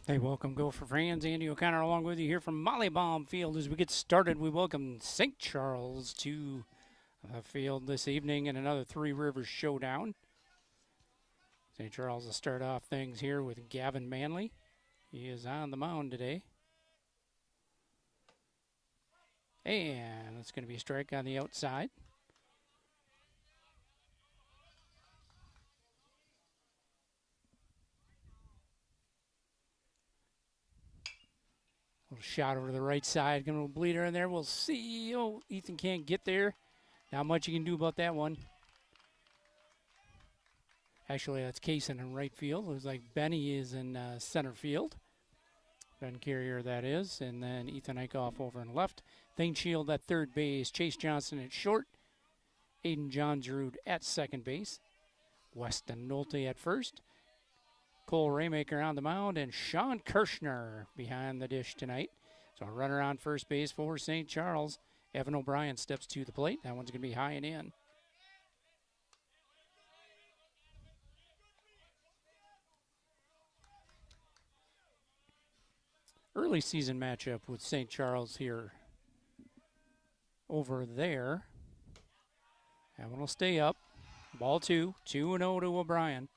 Hey, welcome, Gopher fans. Andy O'Connor along with you here from Molly Baum Field. As we get started, we welcome St. Charles to the field this evening in another Three Rivers showdown. St. Charles will start off things here with Gavin Manley. He is on the mound today. And it's going to be a strike on the outside. Little shot over to the right side. Going to bleeder in there. We'll see. Oh, Ethan can't get there. Not much you can do about that one. Actually, that's Kaysen in right field. Looks like Benny is in center field. Ben Carrier, that is. And then Ethan Eichhoff over in left. Thane Shield at third base. Chase Johnson at short. Aiden Johnsrud at second base. Weston Nolte at first. Cole Raymaker on the mound. And Sean Kirschner behind the dish tonight. So a runner on first base for St. Charles. Evan O'Brien steps to the plate. That one's going to be high and in. Early season matchup with St. Charles here over there. That one will stay up. Ball 2, 2-0 to O'Brien.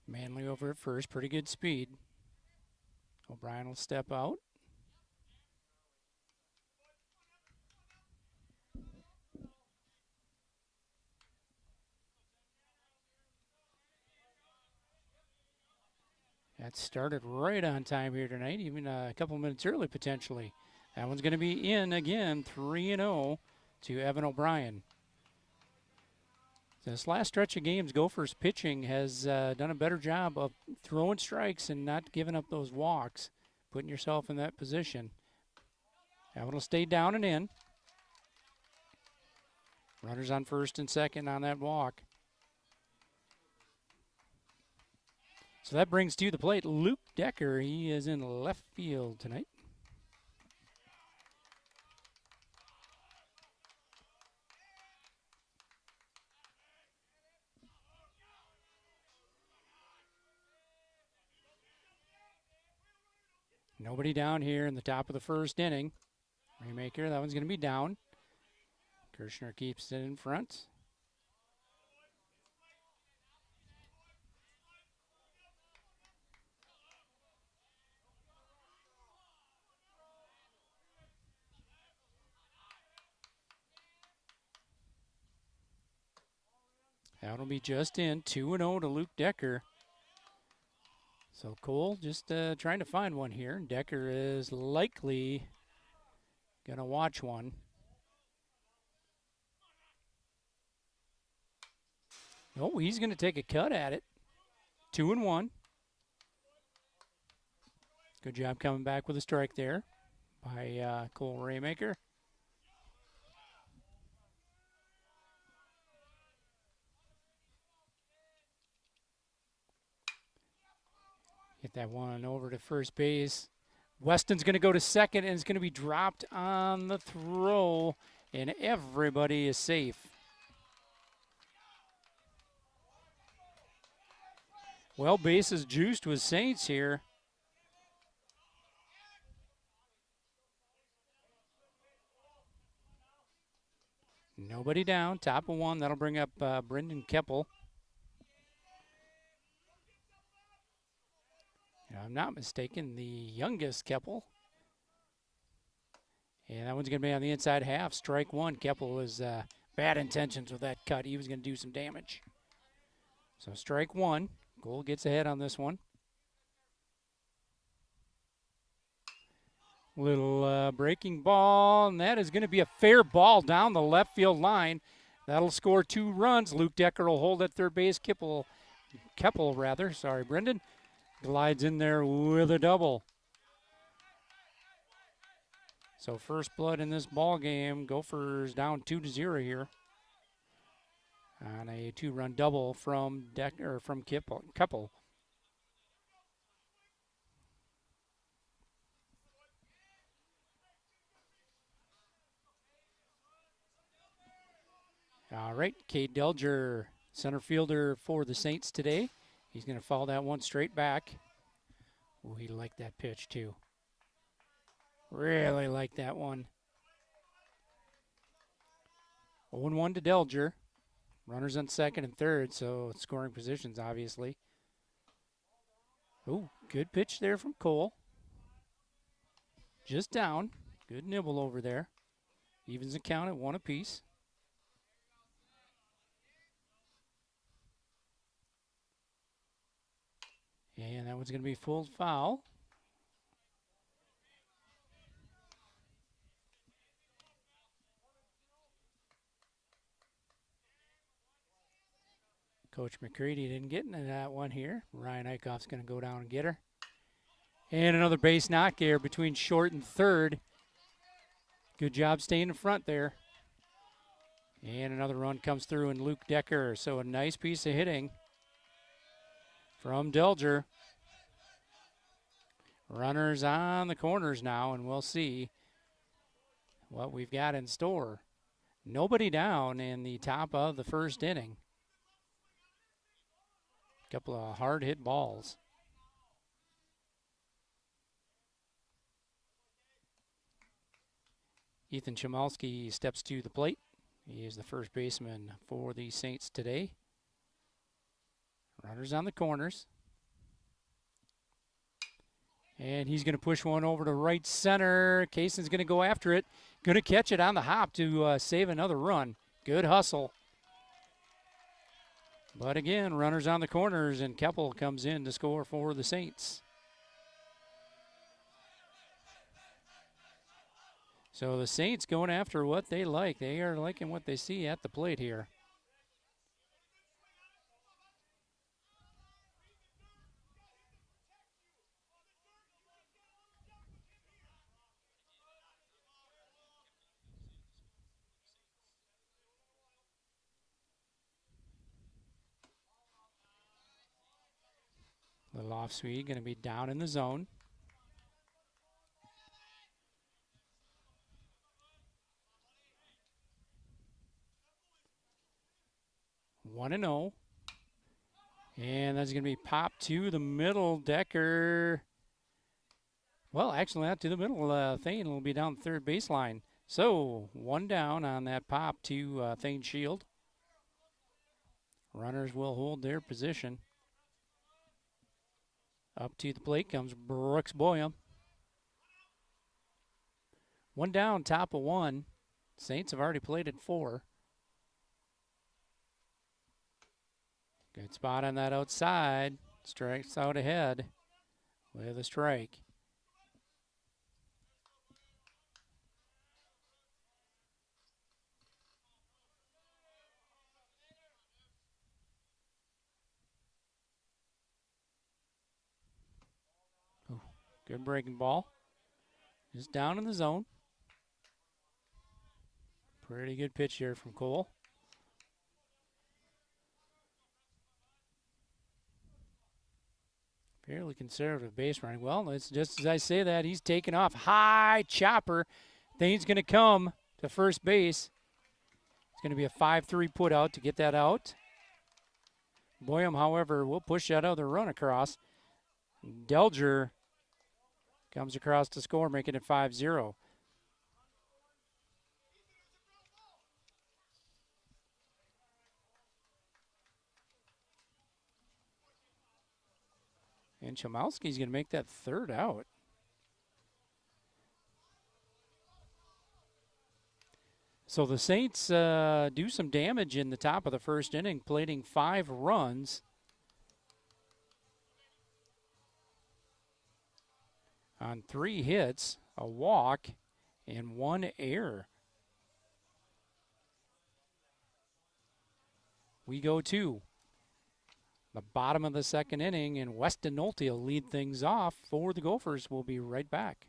Manley over at first, pretty good speed. O'Brien will step out. That started right on time here tonight, even a couple minutes early potentially. That one's going to be in again, 3-0 to Evan O'Brien. This last stretch of games, Gophers pitching has done a better job of throwing strikes and not giving up those walks, putting yourself in that position. That one will stay down and in. Runners on first and second on that walk. So that brings to the plate Luke Decker. He is in left field tonight. Nobody down here in the top of the first inning. Raymaker, that one's going to be down. Kirschner keeps it in front. That'll be just in, 2-0 to Luke Decker. So Cole just trying to find one here. Decker is likely going to watch one. Oh, he's going to take a cut at it. 2-1. Good job coming back with a strike there by Cole Raymaker. Get that one over to first base. Weston's going to go to second, and it's going to be dropped on the throw, and everybody is safe. Well, bases juiced with Saints here. Nobody down, top of one. That'll bring up Brendan Keppel. If I'm not mistaken, the youngest Keppel. And that one's going to be on the inside half. Strike one. Keppel is bad intentions with that cut. He was going to do some damage. So strike one. Cole gets ahead on this one. Little breaking ball, and that is going to be a fair ball down the left field line. That'll score 2 runs. Luke Decker will hold at third base. Keppel, Brendan. Glides in there with a double. So first blood in this ball game. Gophers down 2-0 here on a 2-run double from Keppel. All right, Cade Delger, center fielder for the Saints today. He's going to foul that one straight back. Oh, he liked that pitch too. Really liked that one. 0-1 to Delger. Runners on second and third, so scoring positions, obviously. Oh, good pitch there from Cole. Just down. Good nibble over there. Evens the count at 1 apiece. And that one's going to be full foul. Coach McCready didn't get into that one here. Ryan Eichhoff's going to go down and get her. And another base knock here between short and third. Good job staying in front there. And another run comes through in Luke Decker. So a nice piece of hitting from Delger. Runners on the corners now, and we'll see what we've got in store. Nobody down in the top of the first inning. Couple of hard hit balls. Ethan Chmielewski steps to the plate. He is the first baseman for the Saints today. Runners on the corners. And he's going to push one over to right center. Kaysen's going to go after it. Going to catch it on the hop to save another run. Good hustle. But again, runners on the corners, and Keppel comes in to score for the Saints. So the Saints going after what they like. They are liking what they see at the plate here. Little off speed, going to be down in the zone. One and 0. And that's going to be popped to the middle. Decker. Well, actually, not to the middle. Thane will be down the third baseline. So, one down on that pop to Thane Shield. Runners will hold their position. Up to the plate comes Brooks Boyum. One down, top of one. Saints have already played at 4. Good spot on that outside. Strikes out ahead with a strike. Ooh, good breaking ball. Just down in the zone. Pretty good pitch here from Cole. Fairly conservative base running. Well, it's just as I say that, he's taking off. High chopper. Thane's going to come to first base. It's going to be a 5-3 put out to get that out. Boyum, however, will push that other run across. Delger comes across to score, making it 5-0. And Chmielewski's going to make that third out. So the Saints do some damage in the top of the first inning, plating 5 runs on 3 hits, a walk, and 1 error. We go to the bottom of the second inning, and Weston Nolte will lead things off for the Gophers. We'll be right back.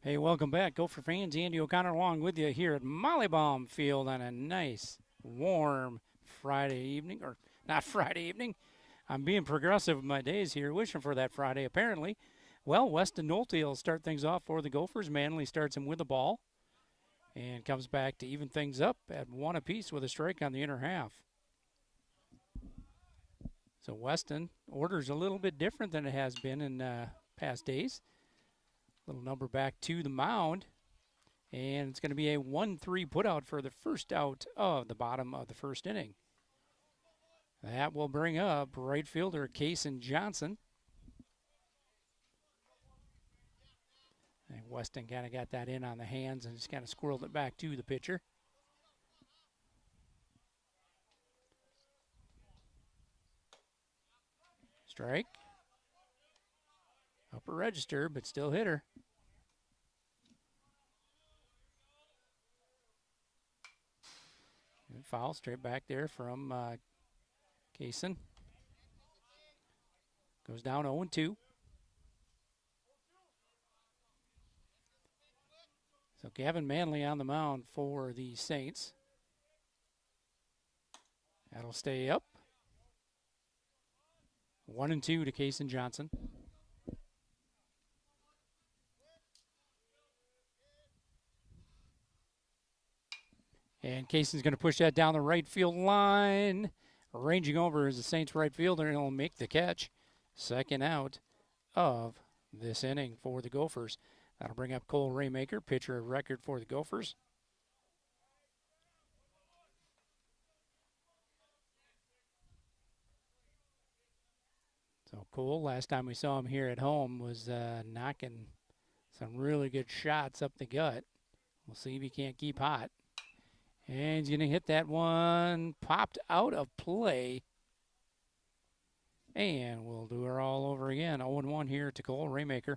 Hey, welcome back, Gopher fans. Andy O'Connor along with you here at Mollybaum Field on a nice, warm Friday evening, or not Friday evening. I'm being progressive with my days here, wishing for that Friday, apparently. Well, Weston Nolte will start things off for the Gophers. Manley starts him with the ball and comes back to even things up at one apiece with a strike on the inner half. So Weston orders a little bit different than it has been in past days. Little number back to the mound. And it's going to be a 1-3 putout for the first out of the bottom of the first inning. That will bring up right fielder Kaysen Johnson. And Weston kind of got that in on the hands and just kind of squirreled it back to the pitcher. Strike. Upper register, but still hitter. And foul straight back there from Kaysen. Goes down 0-2. So Gavin Manley on the mound for the Saints. That'll stay up. 1-2 to Kaysen Johnson. And Kaysen's going to push that down the right field line. Ranging over is the Saints right fielder, and he'll make the catch. Second out of this inning for the Gophers. That'll bring up Cole Raymaker, pitcher of record for the Gophers. So Cole, last time we saw him here at home, was knocking some really good shots up the gut. We'll see if he can't keep hot. And he's going to hit that one. Popped out of play. And we'll do her all over again. 0-1 here to Cole Raymaker.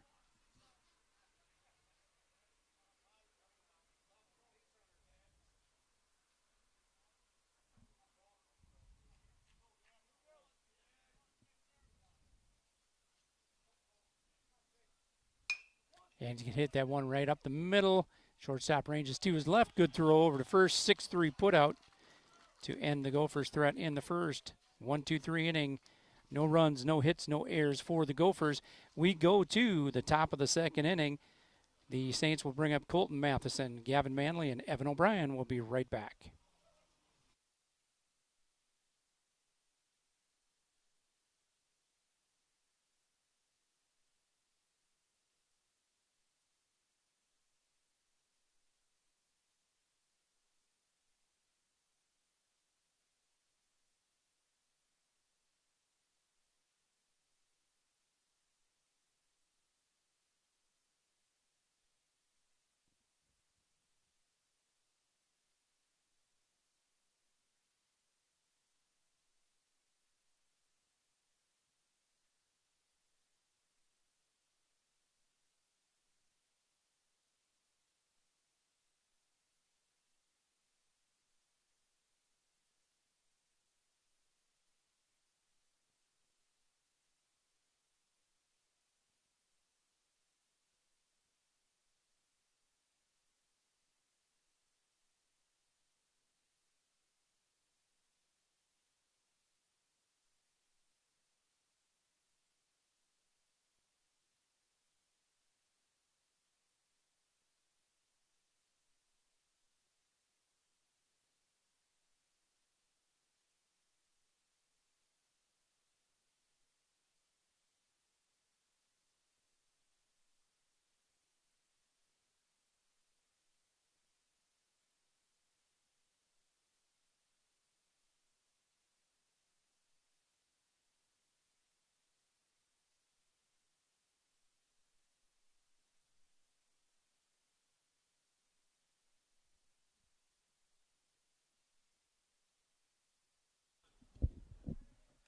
And he can hit that one right up the middle. Shortstop ranges to his left. Good throw over to first. 6-3 putout to end the Gophers' threat in the first. 1-2-3 inning. No runs, no hits, no errors for the Gophers. We go to the top of the second inning. The Saints will bring up Colton Matheson, Gavin Manley, and Evan O'Brien will be right back.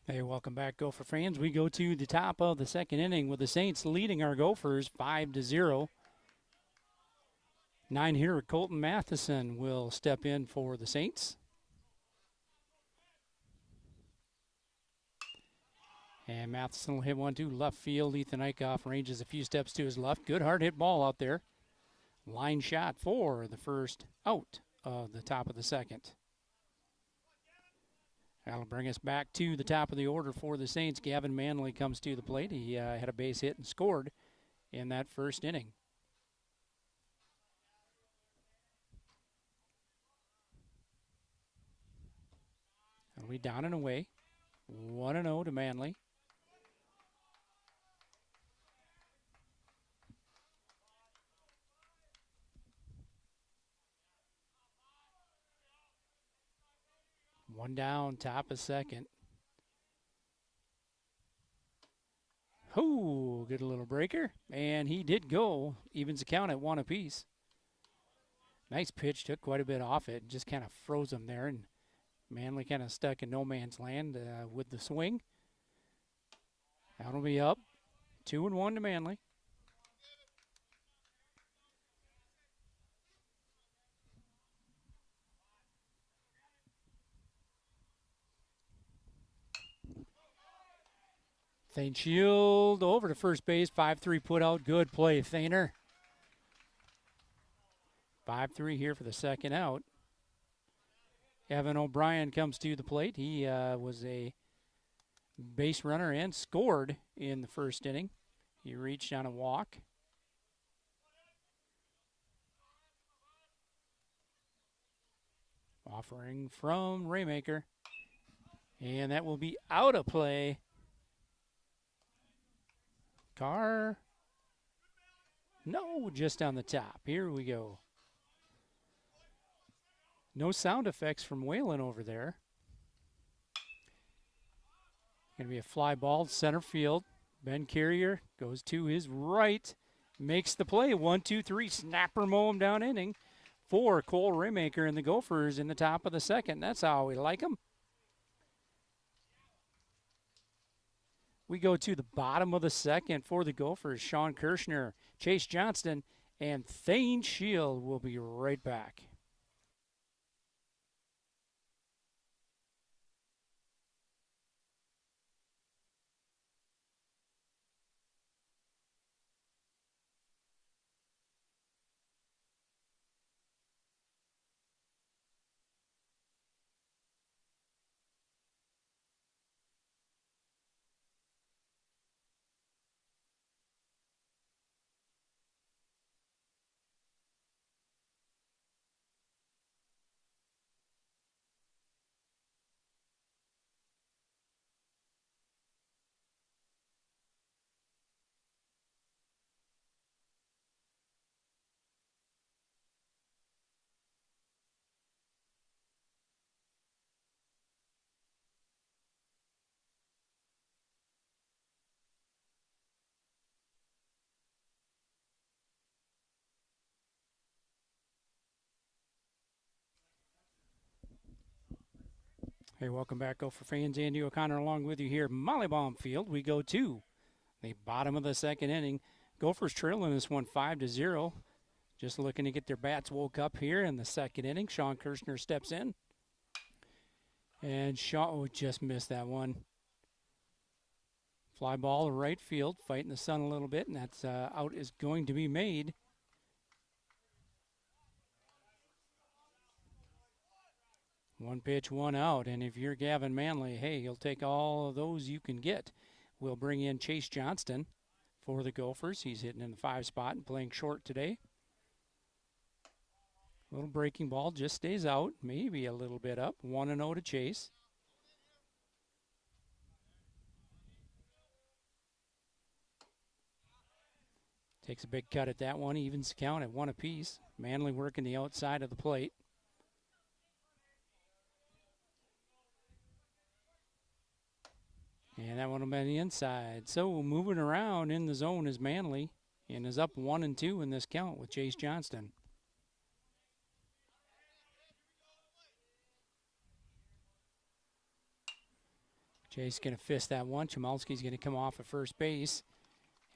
Hey, welcome back, Gopher fans. We go to the top of the second inning with the Saints leading our Gophers 5-0. 9-hitter Colton Matheson will step in for the Saints. And Matheson will hit one to left field. Ethan Eichhoff ranges a few steps to his left. Good hard hit ball out there. Line shot for the first out of the top of the second. That'll bring us back to the top of the order for the Saints. Gavin Manley comes to the plate. He had a base hit and scored in that first inning. And we down and away. 1-0 to Manley. One down, top of second. Oh, get a little breaker. And he did go. Evens the count at 1 apiece. Nice pitch. Took quite a bit off it. Just kind of froze him there. And Manley kind of stuck in no man's land with the swing. That'll be up. 2-1 to Manley. Thane Shield over to first base. 5-3 put out. Good play, Thaner. 5-3 here for the second out. Evan O'Brien comes to the plate. He was a base runner and scored in the first inning. He reached on a walk. Offering from Raymaker. And that will be out of play. Carr. No, just on the top. Here we go. No sound effects from Whalen over there. Going to be a fly ball, center field. Ben Carrier goes to his right, makes the play. 1-2-3, snapper mow him down inning for Cole Raymaker and the Gophers in the top of the second. That's how we like them. We go to the bottom of the second for the Gophers. Sean Kirshner, Chase Johnston, and Thane Shield will be right back. Hey, welcome back, Gopher fans. Andy O'Connor along with you here at Mollybaum Field. We go to the bottom of the second inning. Gophers trailing this one 5-0. Just looking to get their bats woke up here in the second inning. Sean Kirshner steps in. And Sean just missed that one. Fly ball to right field, fighting the sun a little bit, and that's out is going to be made. One pitch, one out, and if you're Gavin Manley, hey, you'll take all of those you can get. We'll bring in Chase Johnston for the Gophers. He's hitting in the 5 spot and playing short today. Little breaking ball, just stays out, maybe a little bit up. 1-0 to Chase. Takes a big cut at that one, evens the count at 1 apiece. Manley working the outside of the plate. And that one will be on the inside. So moving around in the zone is Manley and is up 1-2 in this count with Chase Johnston. Chase going to fist that one. Chmielewski's going to come off at first base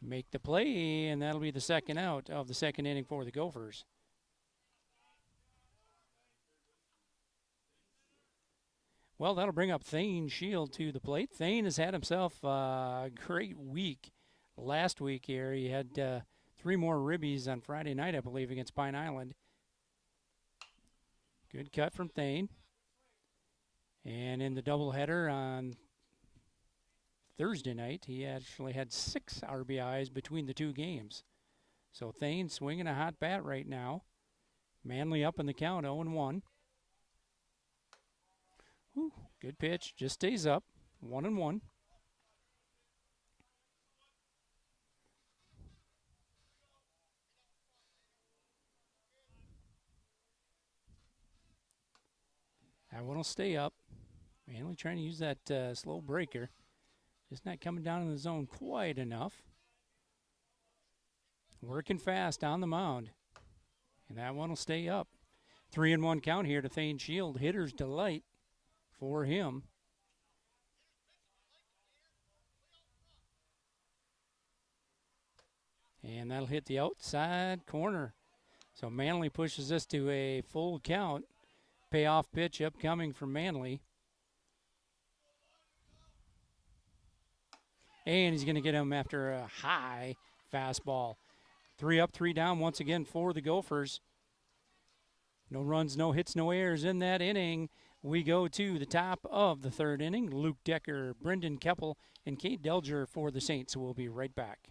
and make the play, and that'll be the second out of the second inning for the Gophers. Well, that'll bring up Thane Shield to the plate. Thane has had himself a great week. Last week here, he had 3 3 more ribbies on Friday night, I believe, against Pine Island. Good cut from Thane. And in the doubleheader on Thursday night, he actually had 6 RBIs between the 2 games. So Thane swinging a hot bat right now. Manly up in the count, 0-1. Ooh, good pitch, just stays up, 1-1. That one will stay up. Manly trying to use that slow breaker. Just not coming down in the zone quite enough. Working fast on the mound. And that one will stay up. 3-1 count here to Thane Shield. Hitter's delight for him. And that'll hit the outside corner. So Manly pushes this to a full count. Payoff pitch upcoming from Manly. And he's going to get him after a high fastball. 3 up, 3 down once again for the Gophers. No runs, no hits, no errors in that inning. We go to the top of the 3rd inning. Luke Decker, Brendan Keppel, and Kate Delger for the Saints. We'll be right back.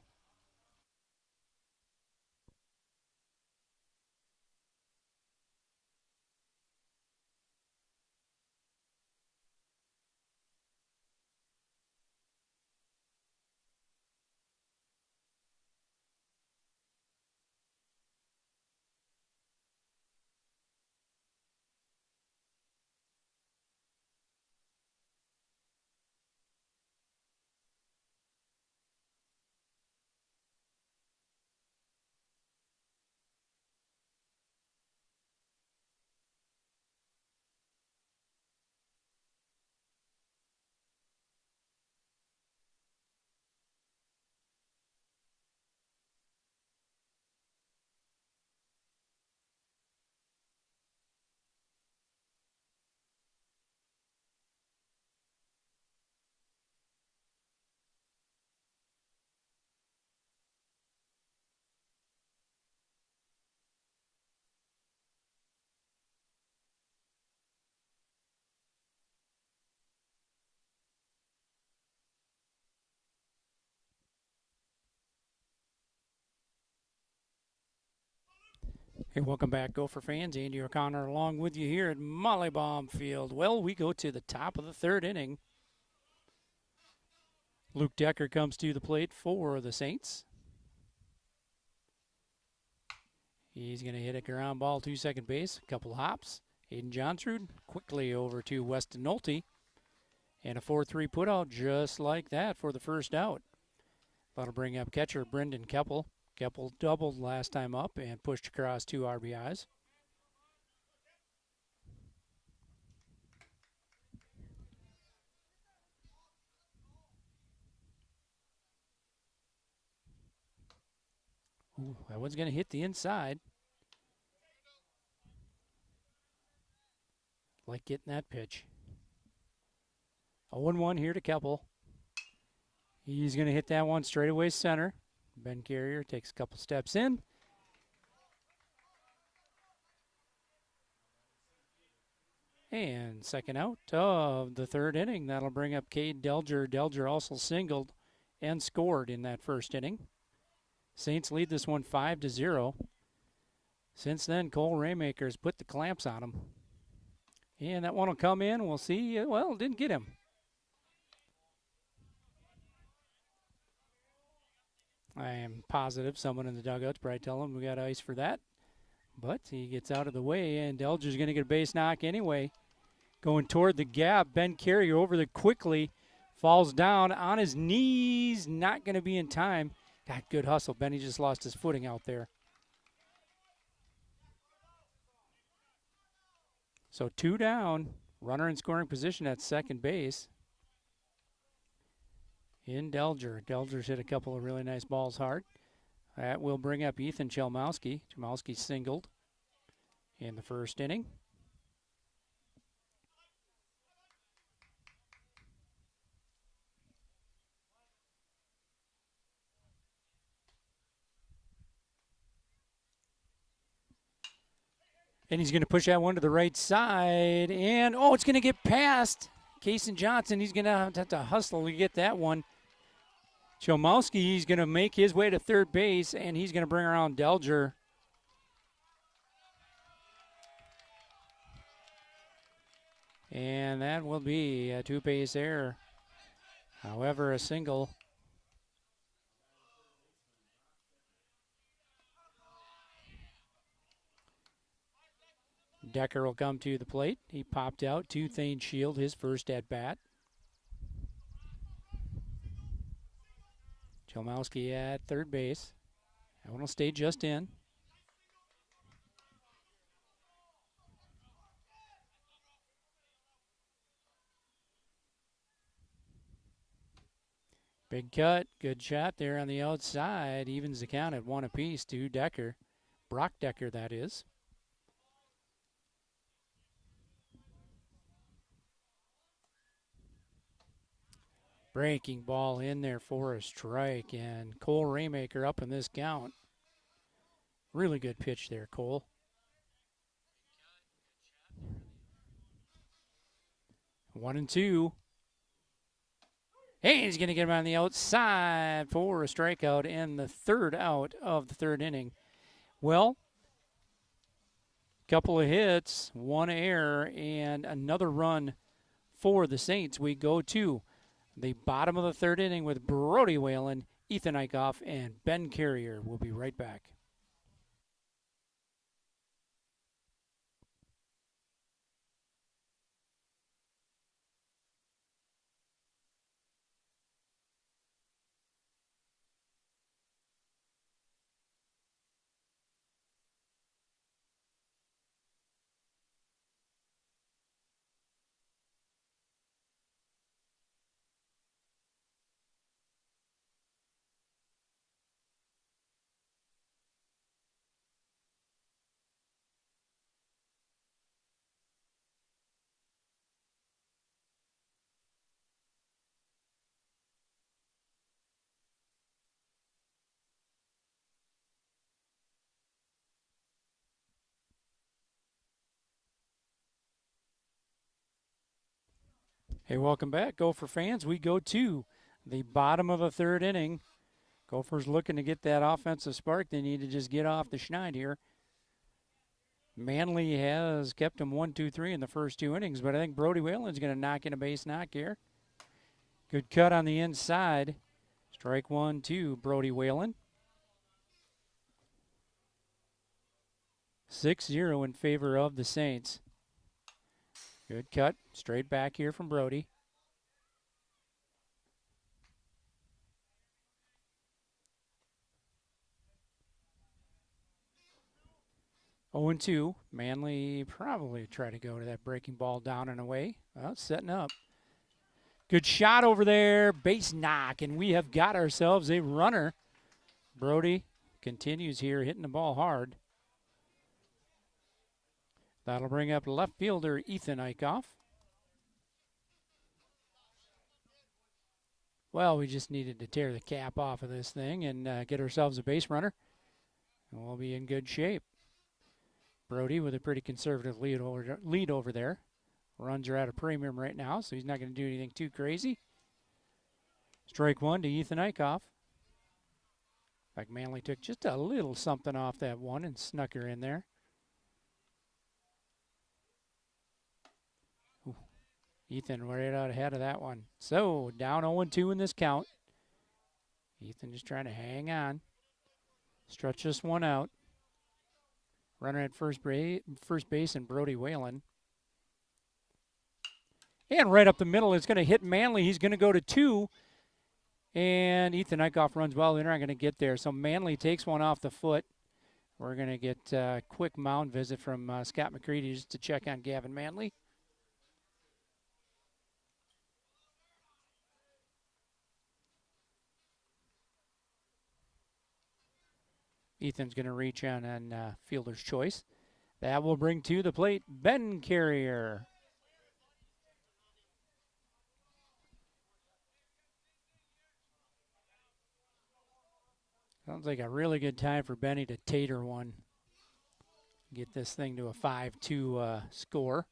Hey, welcome back, Gopher fans. Andy O'Connor along with you here at Mollybaum Field. Well, we go to the top of the 3rd inning. Luke Decker comes to the plate for the Saints. He's going to hit a ground ball to second base, a couple hops. Aiden Johnsrud quickly over to Weston Nolte. And a 4-3 putout just like that for the first out. That'll bring up catcher Brendan Keppel. Keppel doubled last time up and pushed across 2 RBIs. Ooh, that one's going to hit the inside. Like getting that pitch. 0-1 here to Keppel. He's going to hit that one straight away center. Ben Carrier takes a couple steps in. And second out of the 3rd inning. That'll bring up Cade Delger. Delger also singled and scored in that first inning. Saints lead this one 5-0. Since then, Cole Raymaker's put the clamps on him. And that one will come in. We'll see. Well, didn't get him. I am positive someone in the dugout's probably telling him we got ice for that. But he gets out of the way, and Delger's going to get a base knock anyway. Going toward the gap, Ben Carrier over there quickly. Falls down on his knees. Not going to be in time. Got good hustle. Benny just lost his footing out there. So 2 down. Runner in scoring position at second base. In Delger. Delger's hit a couple of really nice balls hard. That will bring up Ethan Chelmowski. Chelmowski singled in the first inning. And he's going to push that one to the right side. And, oh, it's going to get past Kason Johnson. He's going to have to hustle to get that one. Chomowski, he's going to make his way to third base, and he's going to bring around Delger. And that will be a two-base error. However, a single. Decker will come to the plate. He popped out to Thane Shield, his first at-bat. Chomowski at third base. That one will stay just in. Big cut, good shot there on the outside. Evens the count at one apiece to Decker. Brock Decker, that is. Breaking ball in there for a strike, and Cole Raymaker up in this count. Really good pitch there, Cole. 1-2. Hey, he's going to get him on the outside for a strikeout and the third out of the third inning. Well, couple of hits, one error, and another run for the Saints. We go to the bottom of the third inning with Brody Whalen, Ethan Eichhoff, and Ben Carrier. We'll be right back. Hey, welcome back, Gopher fans. We go to the bottom of the third inning. Gophers looking to get that offensive spark. They need to just get off the schneid here. Manley has kept them 1-2-3 in the first two innings, but I think Brody Whalen's going to knock in a base knock here. Good cut on the inside. Strike one to Brody Whalen. 6-0 in favor of the Saints. Good cut, straight back here from Brody. Oh, 0-2. Manley probably try to go to that breaking ball down and away. Well, it's setting up. Good shot over there, base knock, and we have got ourselves a runner. Brody continues here, hitting the ball hard. That'll bring up left fielder Ethan Eichhoff. Well, we just needed to tear the cap off of this thing and get ourselves a base runner, and we'll be in good shape. Brody with a pretty conservative lead over there. Runs are at a premium right now, so he's not going to do anything too crazy. Strike one to Ethan Eichhoff. Like Manley took just a little something off that one and snuck her in there. Ooh. Ethan right out ahead of that one. So down 0-2 in this count. Ethan just trying to hang on. Stretch this one out. Runner at first base and Brody Whalen. And right up the middle, it's going to hit Manley. He's going to go to two. And Ethan Eichhoff runs well. They're not going to get there. So Manley takes one off the foot. We're going to get a quick mound visit from Scott McCready just to check on Gavin Manley. Ethan's going to reach on fielder's choice. That will bring to the plate Ben Carrier. Sounds like a really good time for Benny to tater one. get this thing to a 5-2 score.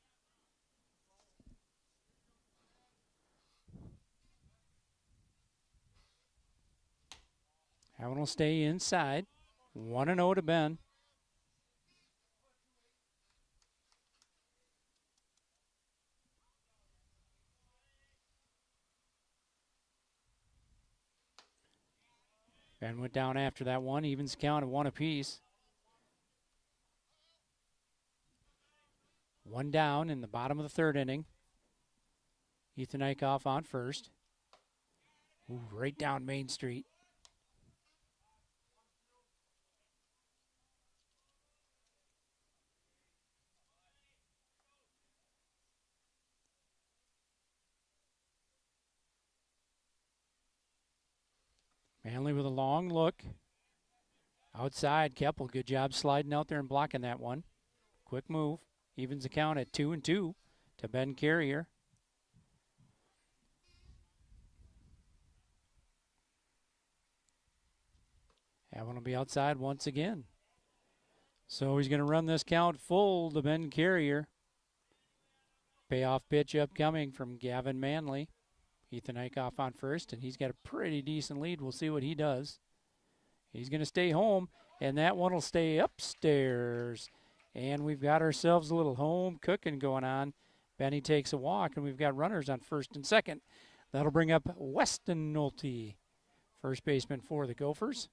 That one will stay inside. 1-0 to Ben. Ben went down after that one. Evens count of 1 apiece. 1 down in the bottom of the 3rd inning. Ethan Eichhoff on first. Ooh, right down Main Street. Manley with a long look. Outside, Keppel, good job sliding out there and blocking that one. Quick move. Evens the count at 2-2 to Ben Carrier. That one will be outside once again. So he's going to run this count full to Ben Carrier. Payoff pitch upcoming from Gavin Manley. Ethan Eichhoff on first, and he's got a pretty decent lead. We'll see what he does. He's going to stay home, and that one will stay upstairs. And we've got ourselves a little home cooking going on. Benny takes a walk, and we've got runners on first and second. That'll bring up Weston Nolte, first baseman for the Gophers.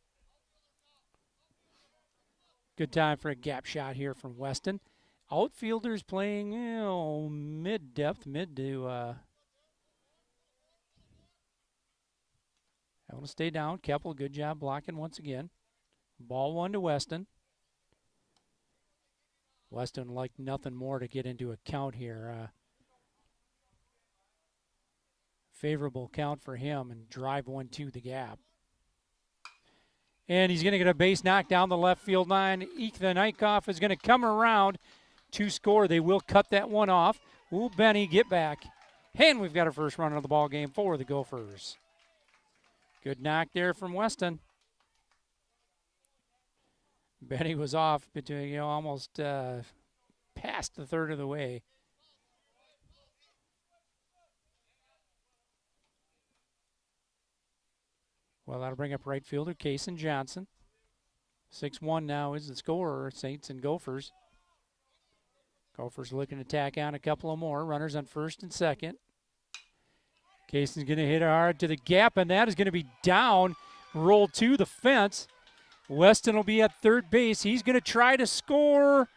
Good time for a gap shot here from Weston. Outfielders playing, mid-depth, mid to... I want to stay down. Keppel, good job blocking once again. Ball 1 to Weston. Weston like nothing more to get into a count here. Favorable count for him and drive 1 to the gap. And he's going to get a base knock down the left field line. Ethan Eichhoff is going to come around to score. They will cut that one off. Ooh, Benny, get back. And we've got our first run of the ball game for the Gophers. Good knock there from Weston. Benny was off between, almost past the 1/3 of the way. Well, that'll bring up right fielder Kaysen Johnson. 6-1 now is the score, Saints and Gophers. Gophers looking to tack on a couple of more. Runners on first and second. Kaysen's going to hit hard to the gap, and that is going to be down. Roll to the fence. Weston will be at third base. He's going to try to score.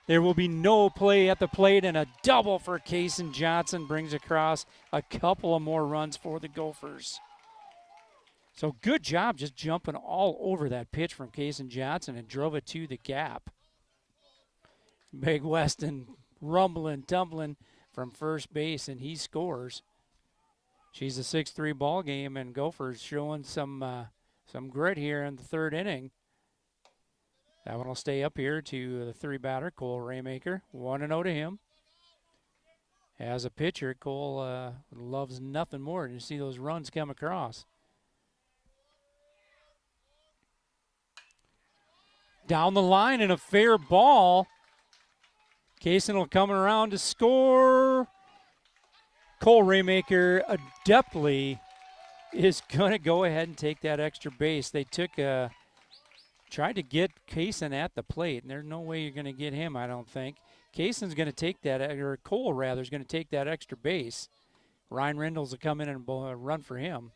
There will be no play at the plate, and a double for Kaysen Johnson brings across a couple of more runs for the Gophers. So good job just jumping all over that pitch from Kaysen Johnson and drove it to the gap. Big Weston rumbling, tumbling from first base, and he scores. She's a 6-3 ball game, and Gophers showing some grit here in the 3rd inning. That one will stay up here to the 3-batter, Cole Raymaker. 1-0 to him. As a pitcher, Cole loves nothing more than to see those runs come across. Down the line and a fair ball. Kaysen will come around to score. Cole Raymaker adeptly is going to go ahead and take that extra base. They tried to get Kaysen at the plate, and there's no way you're going to get him, I don't think. Kaysen's going to take that, or Cole rather, is going to take that extra base. Ryan Rindles will come in and run for him.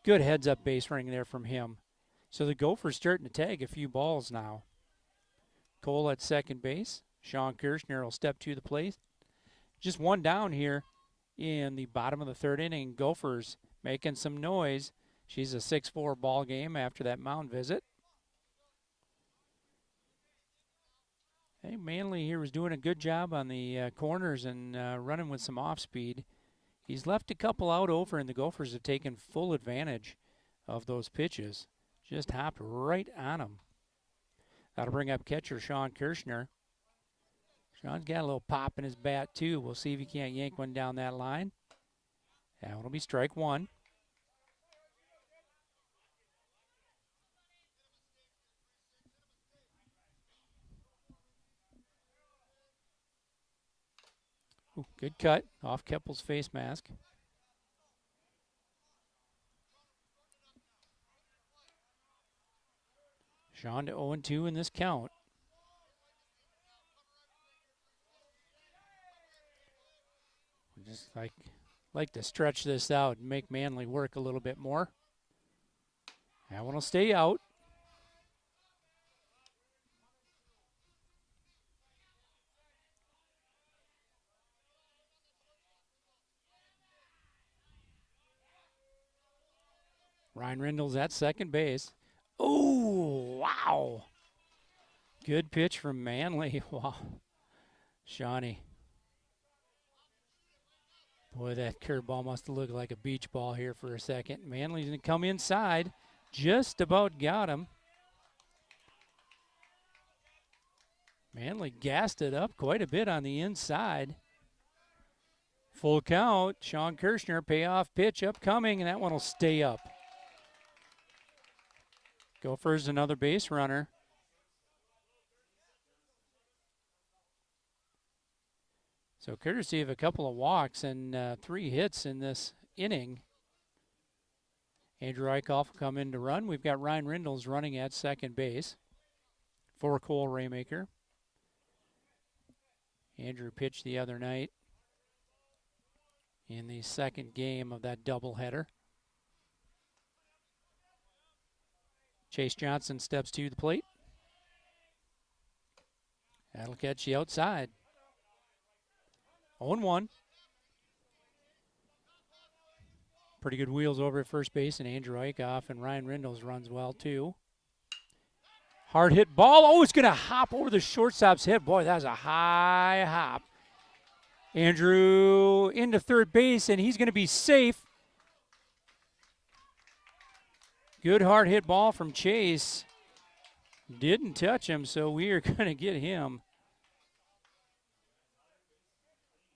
Good heads-up base running there from him. So the Gophers starting to tag a few balls now. Cole at second base. Sean Kirshner will step to the plate. Just one down here in the bottom of the 3rd inning. Gophers making some noise. She's a 6-4 ball game after that mound visit. Hey, Manley here was doing a good job on the corners and running with some off-speed. He's left a couple out over, and the Gophers have taken full advantage of those pitches. Just hopped right on them. That'll bring up catcher Sean Kirshner. Sean's got a little pop in his bat, too. We'll see if he can't yank one down that line. That one will be strike 1. Ooh, good cut off Keppel's face mask. Sean to 0-2 in this count. Just like to stretch this out and make Manly work a little bit more. That one will stay out. Ryan Rindle's at second base. Oh, wow. Good pitch from Manly. Wow. Shawnee. Boy, that curveball must have looked like a beach ball here for a second. Manly's going to come inside. Just about got him. Manly gassed it up quite a bit on the inside. Full count. Sean Kirshner, payoff pitch upcoming, and that one will stay up. Gophers another base runner. So courtesy of a couple of walks and 3 hits in this inning. Andrew Eichhoff will come in to run. We've got Ryan Rindles running at second base for Cole Raymaker. Andrew pitched the other night in the second game of that doubleheader. Chase Johnson steps to the plate. That'll catch you outside. 0-1. Pretty good wheels over at first base, and Andrew Eichhoff and Ryan Rindles runs well too. Hard hit ball. Oh, it's going to hop over the shortstop's head. Boy, that was a high hop. Andrew into third base, and he's going to be safe. Good hard hit ball from Chase. Didn't touch him, so we are going to get him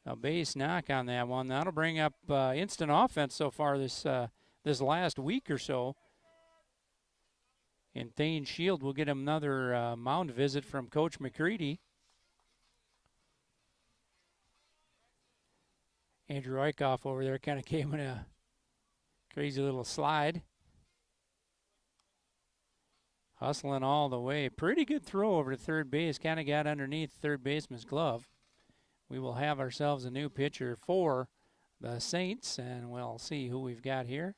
a base knock on that one. That'll bring up instant offense so far this last week or so. And Thane Shield will get another mound visit from Coach McCready. Andrew Eichhoff over there kind of came in a crazy little slide. Hustling all the way. Pretty good throw over to third base. Kind of got underneath third baseman's glove. We will have ourselves a new pitcher for the Saints, and we'll see who we've got here.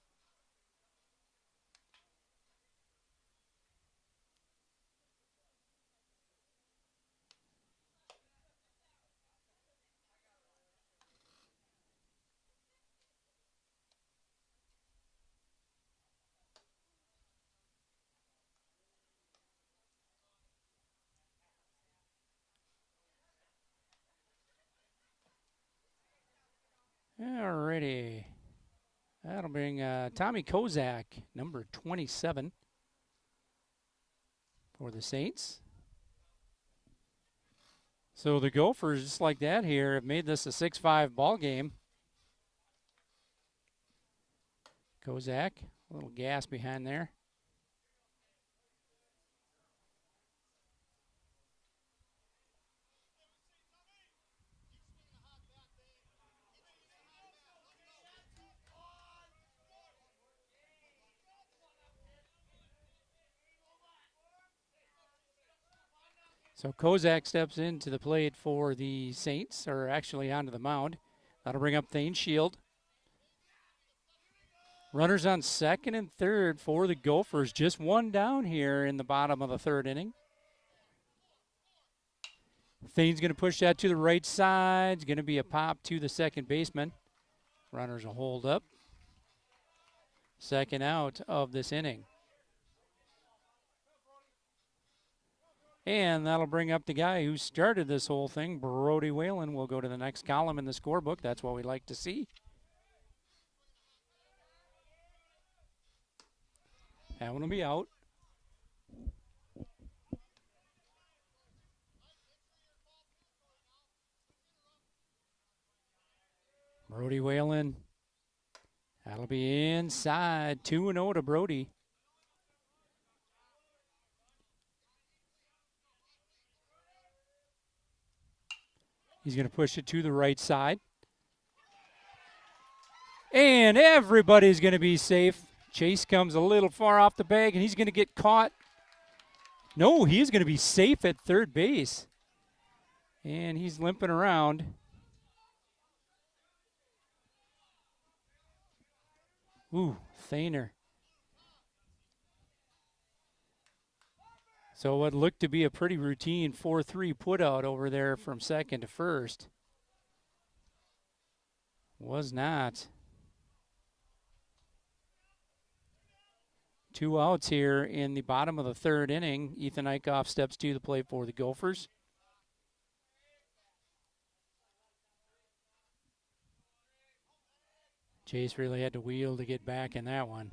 Alrighty. That'll bring Tommy Kozak, number 27, for the Saints. So the Gophers, just like that here, have made this a 6-5 ball game. Kozak, a little gas behind there. So Kozak steps into the plate for the Saints, or actually onto the mound. That'll bring up Thane Shield. Runners on second and third for the Gophers. Just one down here in the bottom of the third inning. Thane's going to push that to the right side. It's going to be a pop to the second baseman. Runners will hold up. Second out of this inning. And that'll bring up the guy who started this whole thing, Brody Whalen. Will go to the next column in the scorebook. That's what we like to see. That one will be out. Brody Whalen. That'll be inside. 2-0 to Brody. He's going to push it to the right side. And everybody's going to be safe. Chase comes a little far off the bag, and he's going to get caught. No, he's going to be safe at third base. And he's limping around. Ooh, Thainer. So what looked to be a pretty routine 4-3 put out over there from second to first was not. 2 outs here in the bottom of the third inning. Ethan Eichhoff steps to the plate for the Gophers. Chase really had to wheel to get back in that one.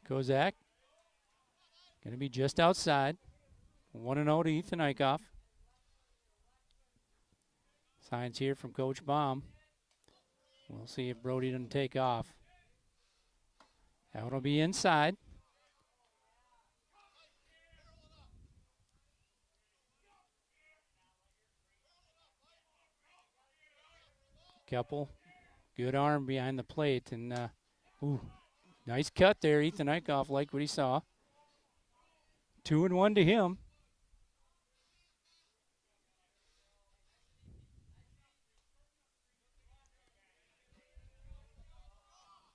Kozak going to be just outside. 1-0 to Ethan Eichhoff. Signs here from Coach Baum. We'll see if Brody doesn't take off. That one will be inside. Keppel, good arm behind the plate. And, nice cut there. Ethan Eichhoff liked what he saw. 2-1 to him.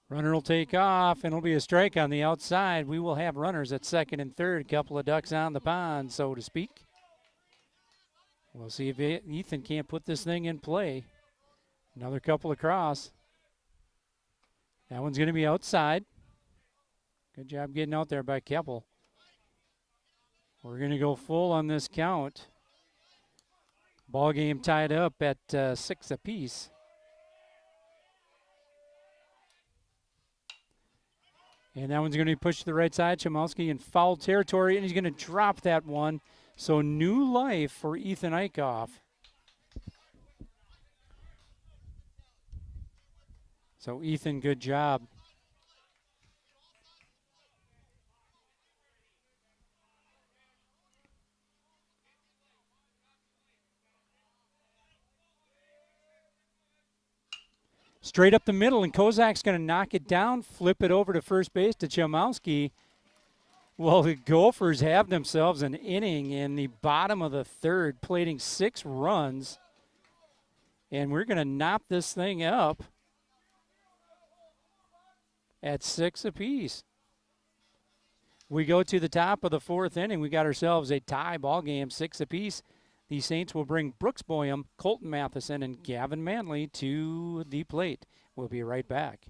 Runner will take off, and it'll be a strike on the outside. We will have runners at second and third. Couple of ducks on the pond, so to speak. We'll see if Ethan can't put this thing in play. Another couple across. That one's going to be outside. Good job getting out there by Keppel. We're going to go full on this count. Ball game tied up at 6 apiece. And that one's going to be pushed to the right side. Chmielewski in foul territory, and he's going to drop that one. So new life for Ethan Eichhoff. So Ethan, good job. Straight up the middle, and Kozak's going to knock it down, flip it over to first base to Chmielewski. Well, the Gophers have themselves an inning in the bottom of the third, plating 6 runs. And we're going to knot this thing up at 6 apiece. We go to the top of the fourth inning. We got ourselves a tie ball game, 6 apiece. The Saints will bring Brooks Boyum, Colton Matheson, and Gavin Manley to the plate. We'll be right back.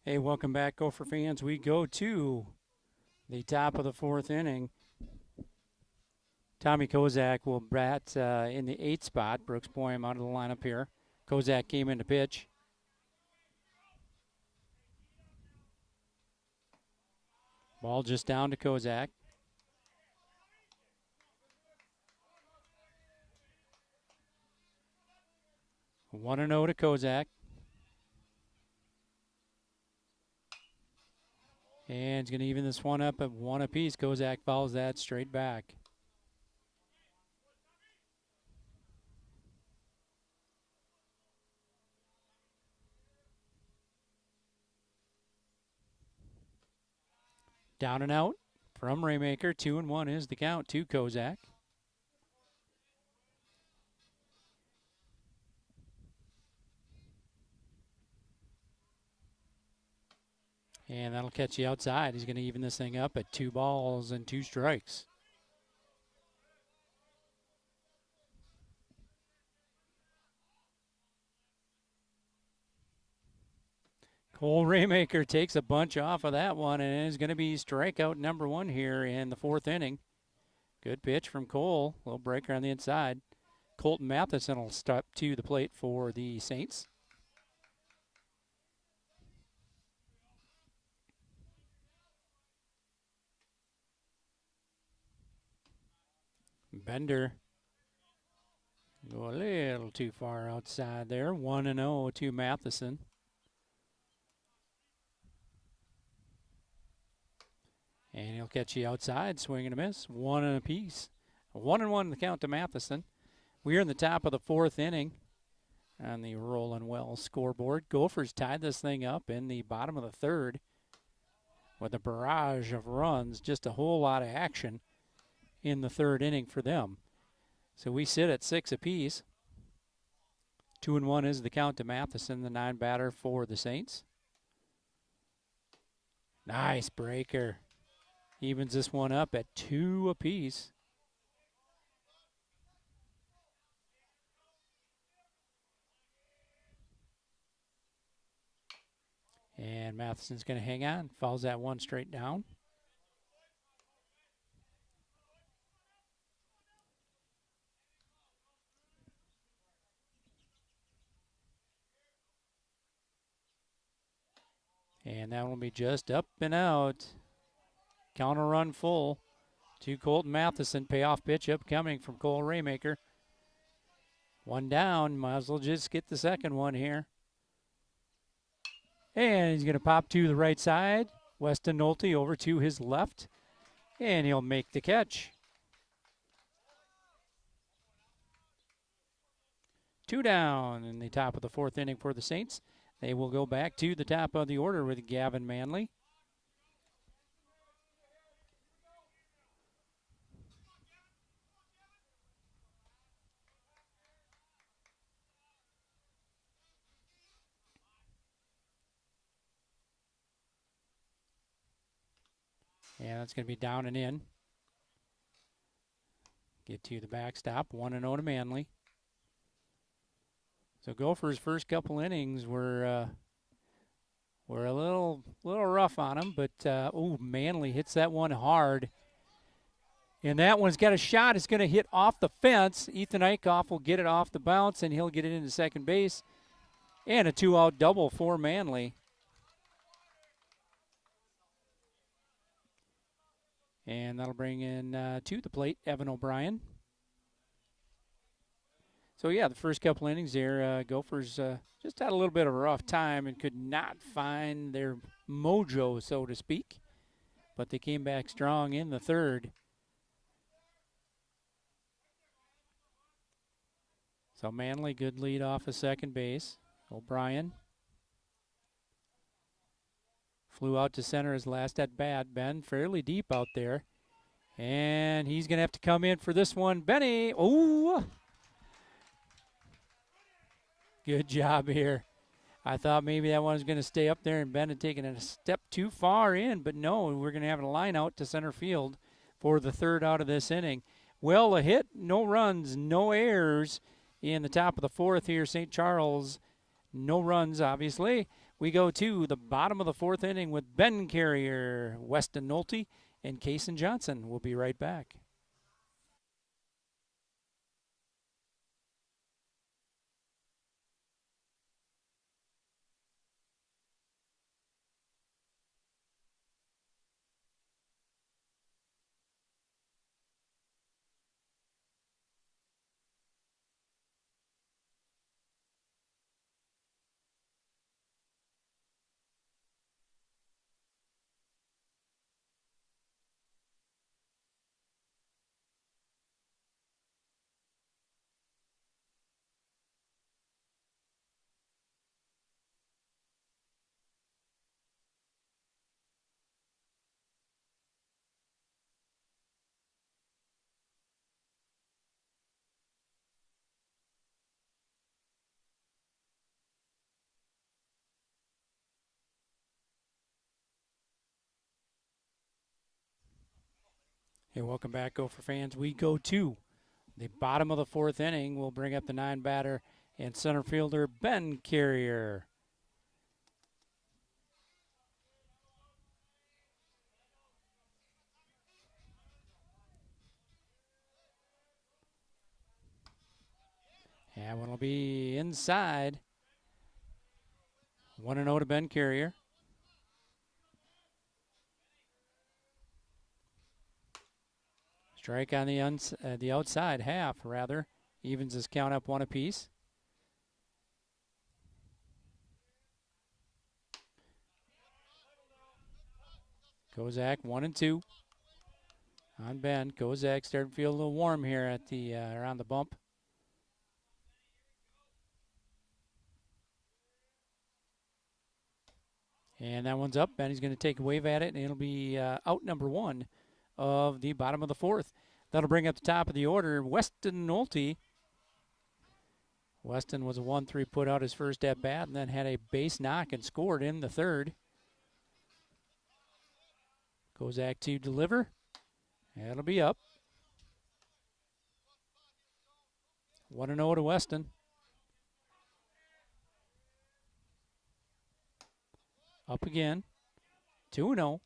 Hey, welcome back, Gopher fans. We go to the top of the fourth inning. Tommy Kozak will bat in the 8th spot. Brooks Boyum out of the lineup here. Kozak came in to pitch. Ball just down to Kozak. One and 0 to Kozak. And he's going to even this one up at 1 apiece. Kozak follows that straight back. Down and out from Raymaker. 2-1 is the count to Kozak. And that'll catch you outside. He's going to even this thing up at 2 balls and 2 strikes. Cole Raymaker takes a bunch off of that one, and is going to be strikeout number 1 here in the 4th inning. Good pitch from Cole. Little breaker on the inside. Colton Matheson will step to the plate for the Saints. Bender go a little too far outside there. 1-0 to Matheson. And he'll catch you outside, swing and a miss. 1 apiece. 1-1 the count to Matheson. We are in the top of the 4th inning on the Rollin' Wells scoreboard. Gophers tied this thing up in the bottom of the 3rd with a barrage of runs. Just a whole lot of action in the 3rd inning for them. So we sit at 6 apiece. 2-1 is the count to Matheson, the 9 batter for the Saints. Nice breaker. Evens this one up at 2 apiece. And Matheson's going to hang on. Fouls that one straight down. And that will be just up and out. Counter run full to Colton Matheson. Payoff pitch upcoming from Cole Raymaker. 1 down. Might as well just get the second one here. And he's going to pop to the right side. Weston Nolte over to his left. And he'll make the catch. 2 down in the top of the 4th inning for the Saints. They will go back to the top of the order with Gavin Manley. And that's going to be down and in. Get to the backstop. 1-0 to Manley. So Gophers' first couple innings were a little rough on him, but Manley hits that one hard. And that one's got a shot. It's going to hit off the fence. Ethan Eichhoff will get it off the bounce, and he'll get it into second base. And a 2-out double for Manley. And that'll bring in to the plate Evan O'Brien. So, yeah, the first couple innings there, Gophers just had a little bit of a rough time and could not find their mojo, so to speak. But they came back strong in the 3rd. So Manley, good lead off of second base. O'Brien flew out to center his last at bat. Ben fairly deep out there. And he's going to have to come in for this one. Benny, oh! Good job here. I thought maybe that one was going to stay up there and Ben had taken it a step too far in, but no, we're going to have a line out to center field for the 3rd out of this inning. Well, a hit, no runs, no errors in the top of the 4th here. St. Charles, no runs, obviously. We go to the bottom of the 4th inning with Ben Carrier, Weston Nolte, and Kaysen Johnson. We'll be right back. Hey, welcome back, Gopher fans. We go to the bottom of the fourth inning. We'll bring up the 9-batter and center fielder Ben Carrier. And one will be inside. 1-0 to Ben Carrier. Strike on the outside half, rather. Evens his count up 1 apiece. Kozak 1-2 on Ben. Kozak starting to feel a little warm here at the around the bump. And that one's up. Benny's going to take a wave at it, and it'll be out number 1 of the bottom of the fourth. That'll bring up the top of the order. Weston Nolte. Weston was a 1-3 put out his first at bat, and then had a base knock and scored in the third. Kozak to deliver. That'll be up. 1-0 to Weston. Up again. 2-0.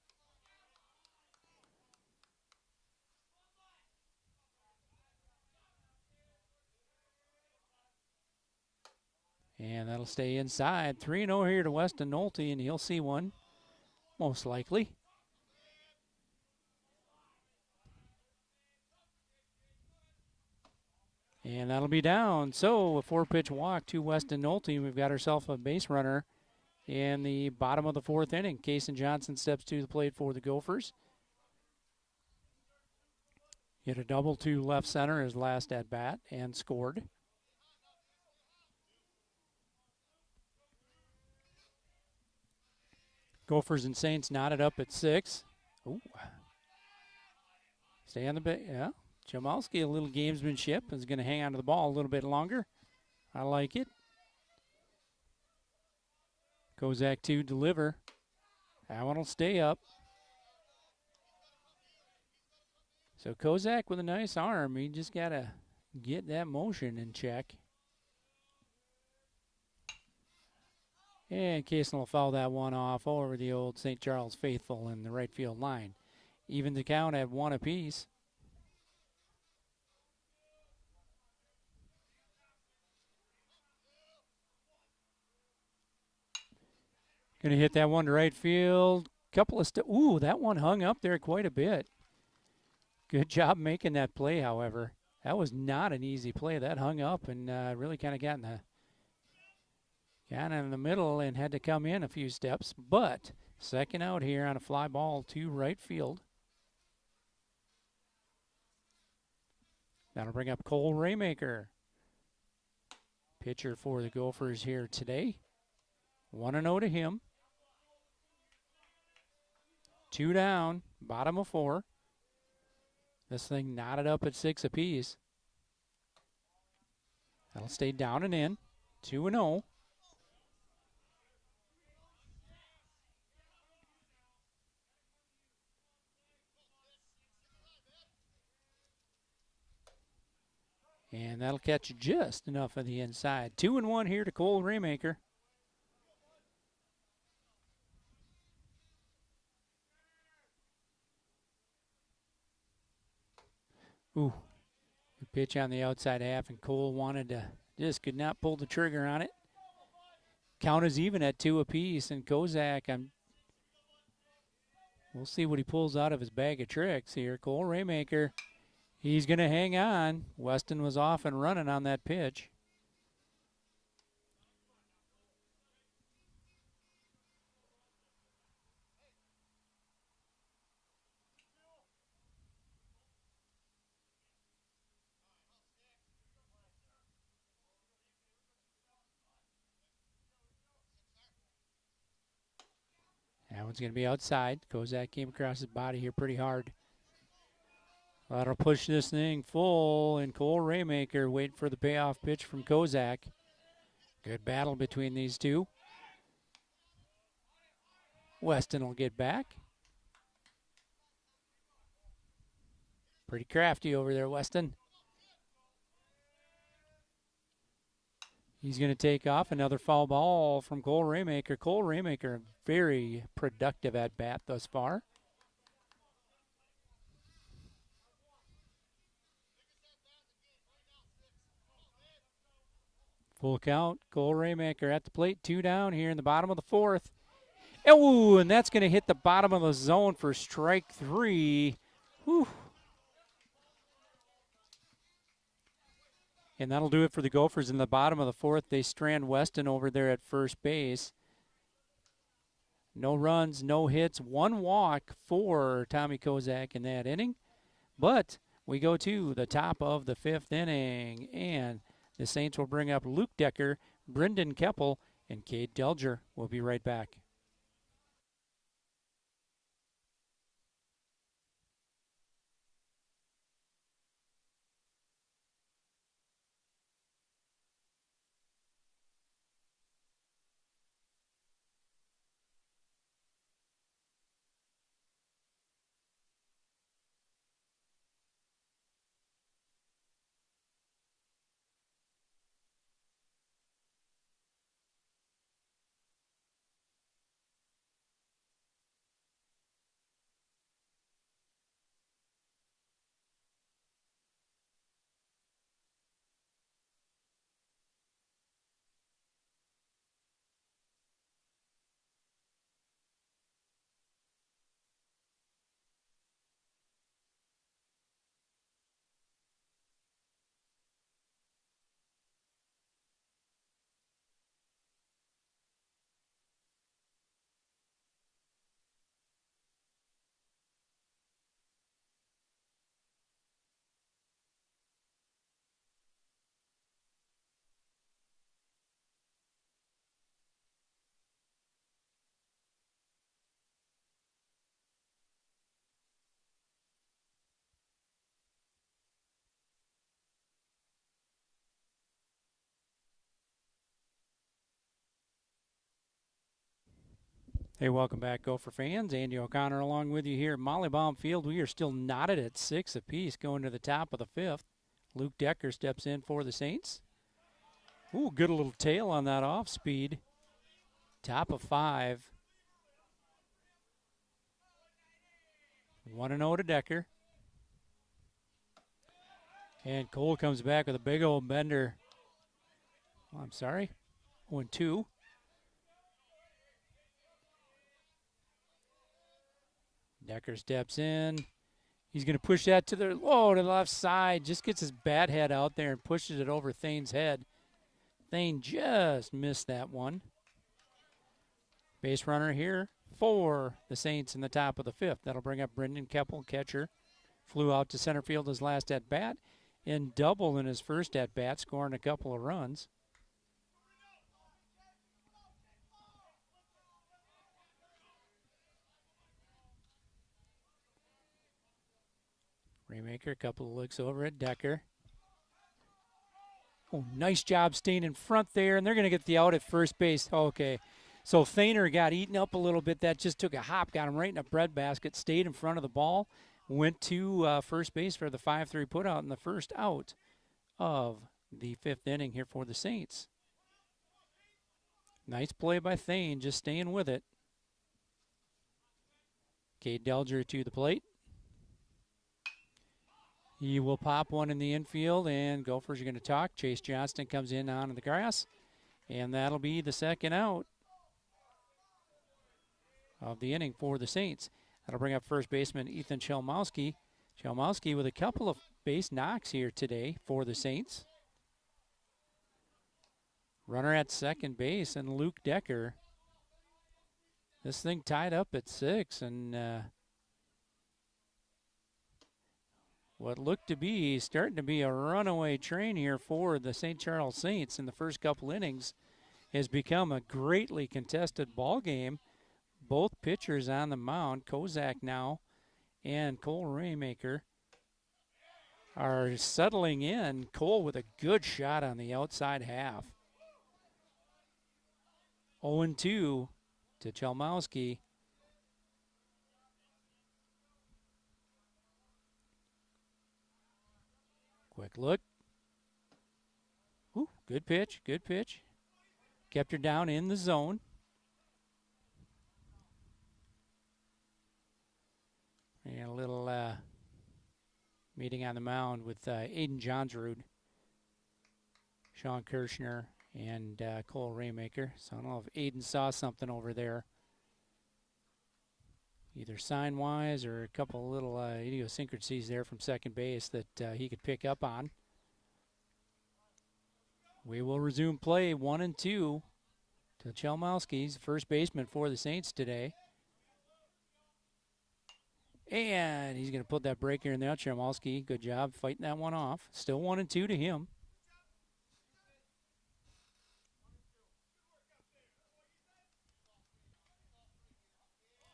And that'll stay inside. 3-0 here to Weston Nolte, and he'll see one, most likely. And that'll be down. So a 4-pitch walk to Weston Nolte. We've got ourselves a base runner in the bottom of the fourth inning. Kason Johnson steps to the plate for the Gophers. Hit a double to left center his last at bat and scored. Gophers and Saints knotted up at 6. Ooh. Stay on the base. Yeah. Jamalski, a little gamesmanship, is going to hang on to the ball a little bit longer. I like it. Kozak to deliver. That one will stay up. So Kozak with a nice arm. He just got to get that motion in check. And Kaysen will foul that one off over the old St. Charles faithful in the right field line. Even the count at 1 apiece. Going to hit that one to right field. Couple of ooh, that one hung up there quite a bit. Good job making that play, however. That was not an easy play. That hung up and really kind of got in the middle and had to come in a few steps. But second out here on a fly ball to right field. That'll bring up Cole Raymaker. Pitcher for the Gophers here today. 1-0 to him. 2 down, bottom of 4. This thing knotted up at 6 apiece. That'll stay down and in. 2-0. And that'll catch just enough of the inside. 2-1 here to Cole Raymaker. Ooh, good pitch on the outside half, and Cole wanted to, just could not pull the trigger on it. Count is even at 2 apiece, and Kozak, we'll see what he pulls out of his bag of tricks here. Cole Raymaker, he's going to hang on. Weston was off and running on that pitch. That one's going to be outside. Kozak came across his body here pretty hard. That'll push this thing full, and Cole Raymaker waiting for the payoff pitch from Kozak. Good battle between these two. Weston will get back. Pretty crafty over there, Weston. He's going to take off. Another foul ball from Cole Raymaker. Cole Raymaker, very productive at bat thus far. Full count. Cole Raymaker at the plate. 2 down here in the bottom of the 4th. Oh, and that's going to hit the bottom of the zone for strike 3. Whew. And that'll do it for the Gophers in the bottom of the 4th. They strand Weston over there at first base. No runs, no hits, 1 walk for Tommy Kozak in that inning. But we go to the top of the 5th inning, and the Saints will bring up Luke Decker, Brendan Keppel, and Cade Delger. We'll be right back. Hey, welcome back, Gopher fans. Andy O'Connor along with you here at Mollybaum Field. We are still knotted at 6 apiece going to the top of the 5th. Luke Decker steps in for the Saints. Ooh, good little tail on that off speed. Top of 5. 1-0 to Decker. And Cole comes back with a big old bender. Oh, I'm sorry. 0-2. Decker steps in. He's going to push that to the left side. Just gets his bat head out there and pushes it over Thane's head. Thane just missed that one. Base runner here for the Saints in the top of the 5th. That'll bring up Brendan Keppel, catcher. Flew out to center field his last at-bat and double in his first at-bat, scoring a couple of runs. Raymaker, a couple of looks over at Decker. Oh, nice job staying in front there, and they're going to get the out at first base. Okay, so Thaner got eaten up a little bit. That just took a hop, got him right in a breadbasket, stayed in front of the ball, went to first base for the 5-3 putout in the first out of the 5th inning here for the Saints. Nice play by Thane, just staying with it. Cade Delger to the plate. He will pop one in the infield, and Gophers are going to talk. Chase Johnston comes in onto the grass, and that'll be the second out of the inning for the Saints. That'll bring up first baseman Ethan Chelmowski. Chelmowski with a couple of base knocks here today for the Saints. Runner at second base, and Luke Decker. This thing tied up at 6, and what looked to be starting to be a runaway train here for the St. Charles Saints in the first couple innings has become a greatly contested ball game. Both pitchers on the mound, Kozak now and Cole Raymaker, are settling in. Cole with a good shot on the outside half. 0-2 to Chelmowski. Quick look. Ooh, good pitch, good pitch. Kept her down in the zone. And a little meeting on the mound with Aiden Johnsrud, Sean Kirshner, and Cole Raymaker. So I don't know if Aiden saw something over there, either sign-wise or a couple little idiosyncrasies there from second base that he could pick up on. We will resume play 1-2 to Chelmowski's first baseman for the Saints today. And he's going to put that breaker in there. Chelmowski, good job fighting that one off. Still 1-2 to him.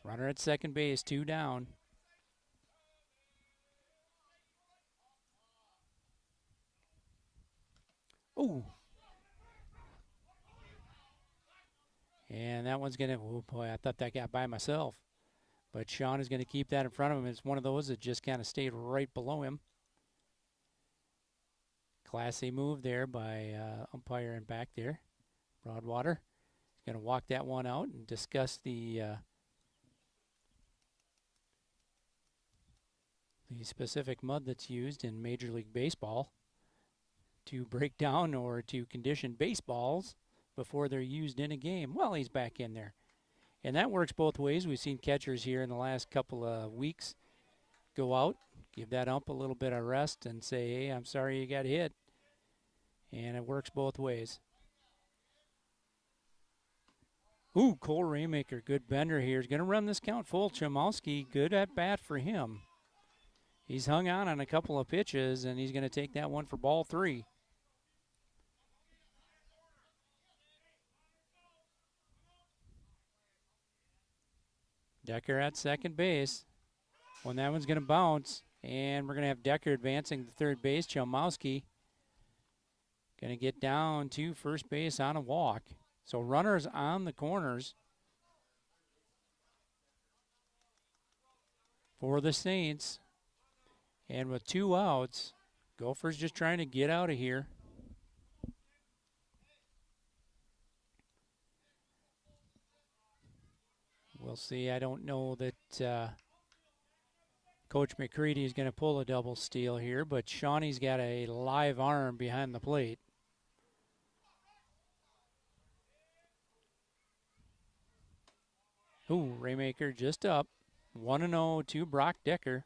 Runner at second base, 2 down. Ooh. And that one's going to, oh boy, I thought that got by myself. But Sean is going to keep that in front of him. It's one of those that just kind of stayed right below him. Classy move there by umpire in back there. Broadwater. He's going to walk that one out and discuss the specific mud that's used in Major League Baseball to break down or to condition baseballs before they're used in a game. Well, he's back in there. And that works both ways. We've seen catchers here in the last couple of weeks go out, give that ump a little bit of rest and say, hey, I'm sorry you got hit. And it works both ways. Ooh, Cole Raymaker, good bender here. He's going to run this count full. Chomowski, good at bat for him. He's hung on a couple of pitches, and he's going to take that one for ball 3. Decker at second base. When that one's going to bounce, and we're going to have Decker advancing to third base. Chelmowski going to get down to first base on a walk. So runners on the corners for the Saints. And with 2 outs, Gophers just trying to get out of here. We'll see. I don't know that Coach McCready is going to pull a double steal here, but Shawnee's got a live arm behind the plate. Ooh, Raymaker just up. 1-0 to Brock Decker.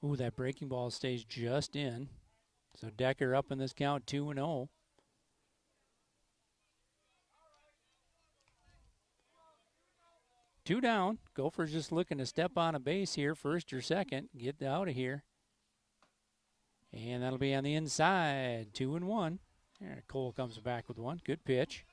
Ooh, that breaking ball stays just in. So Decker up in this count, 2-0. Two down. Gophers just looking to step on a base here, first or second. Get out of here. And that'll be on the inside, 2-1. There, Cole comes back with one. Good pitch.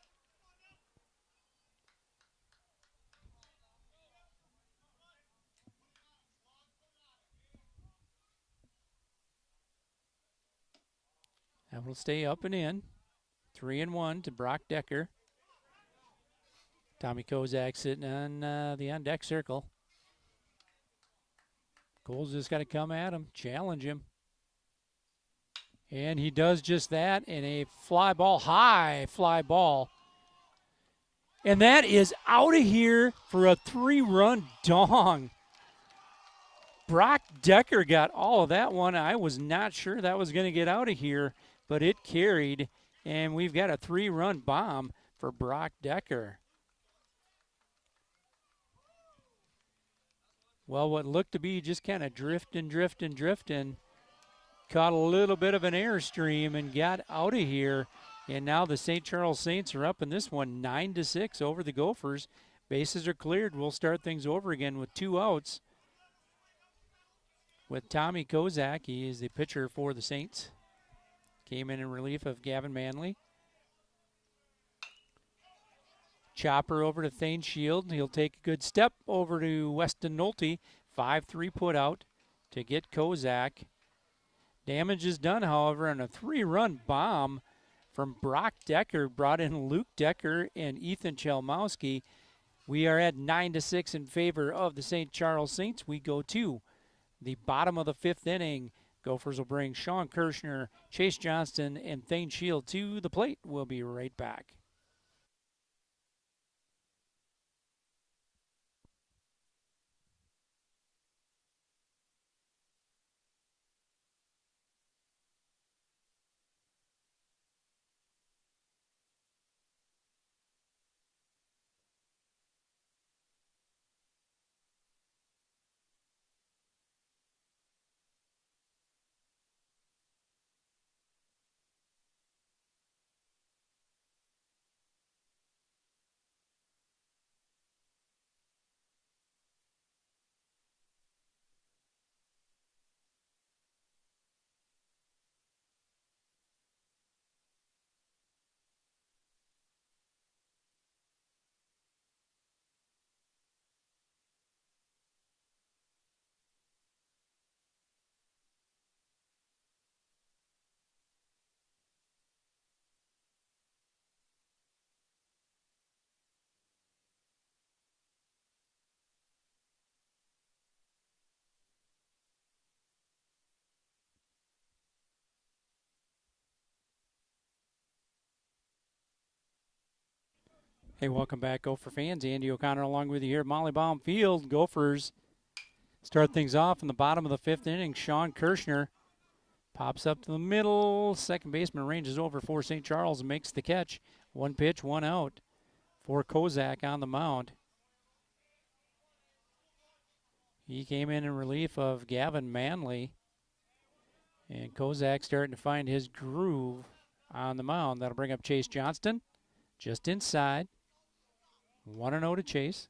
That will stay up and in. 3-1 to Brock Decker. Tommy Kozak sitting on the on-deck circle. Cole's just got to come at him, challenge him. And he does just that in a fly ball, high fly ball. And that is out of here for a 3-run dong. Brock Decker got all of that one. I was not sure that was going to get out of here, but it carried, and we've got a 3-run bomb for Brock Decker. Well, what looked to be just kind of drifting, caught a little bit of an airstream and got out of here. And now the St. Charles Saints are up in this one, 9-6 over the Gophers. Bases are cleared. We'll start things over again with 2 outs. With Tommy Kozak, he is the pitcher for the Saints. Came in relief of Gavin Manley. Chopper over to Thane Shield. He'll take a good step over to Weston Nolte. 5-3 put out to get Kozak. Damage is done, however, on a 3-run bomb from Brock Decker, brought in Luke Decker and Ethan Chelmowski. We are at 9-6 in favor of the St. Charles Saints. We go to the bottom of the fifth inning. Gophers will bring Sean Kirshner, Chase Johnston, and Thane Shield to the plate. We'll be right back. Hey, welcome back, Gopher fans. Andy O'Connor along with you here at Molly Baum Field. Gophers start things off in the bottom of the fifth inning. Sean Kirshner pops up to the middle. Second baseman ranges over for St. Charles and makes the catch. One pitch, one out for Kozak on the mound. He came in relief of Gavin Manley. And Kozak starting to find his groove on the mound. That'll bring up Chase Johnston just inside. 1-0 to Chase.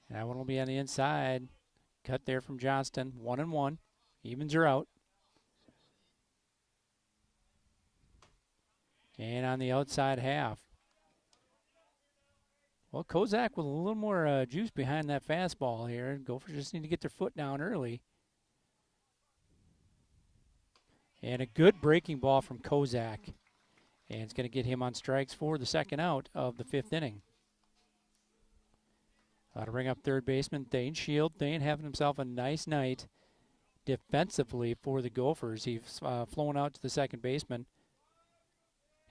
That one will be on the inside. Cut there from Johnston. 1-1. Evens are out. And on the outside half. Well, Kozak with a little more juice behind that fastball here. Gophers just need to get their foot down early. And a good breaking ball from Kozak. And it's going to get him on strikes for the second out of the fifth inning. That'll bring up third baseman Thane Shield. Thane having himself a nice night defensively for the Gophers. He's flown out to the second baseman.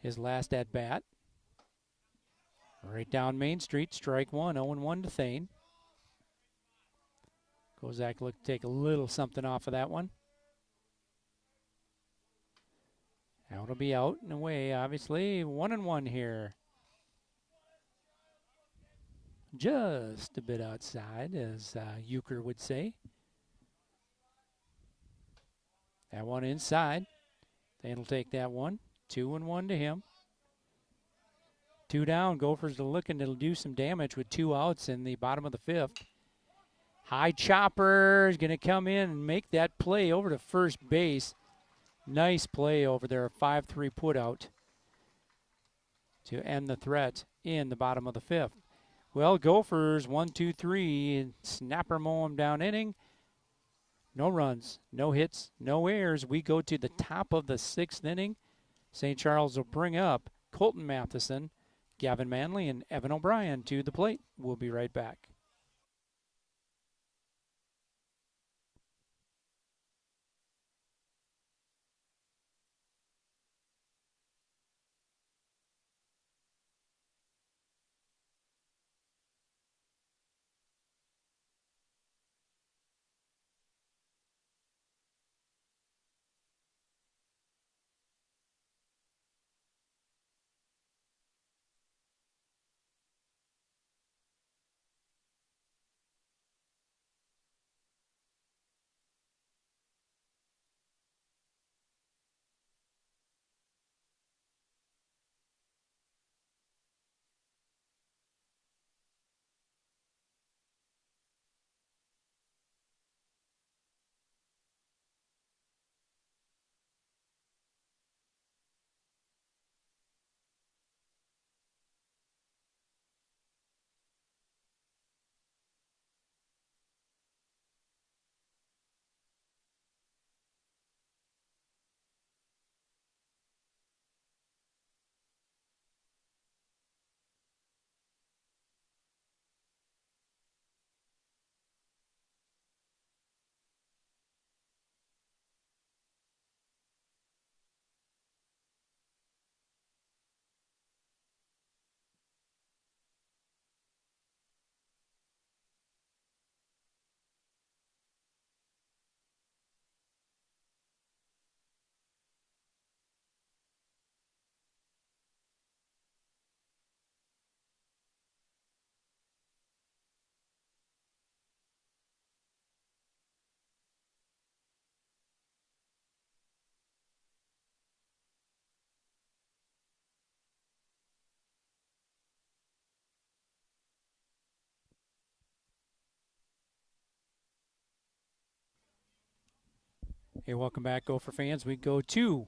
His last at bat. Right down Main Street, strike one, 0-1 to Thane. Kozak look to take a little something off of that one. Now it'll be out and away, obviously. 1-1 here. Just a bit outside, as Euchre would say. That one inside. Thane will take that one. 2-1 to him. Two down. Gophers are looking to do some damage with two outs in the bottom of the fifth. High chopper is going to come in and make that play over to first base. Nice play over there. 5-3 put out to end the threat in the bottom of the fifth. Well, Gophers 1-2-3. Snapper mow 'em down inning. No runs, no hits, no errors. We go to the top of the sixth inning. St. Charles will bring up Colton Matheson, Gavin Manley, and Evan O'Brien to the plate. We'll be right back. Hey, welcome back, Gopher fans. We go to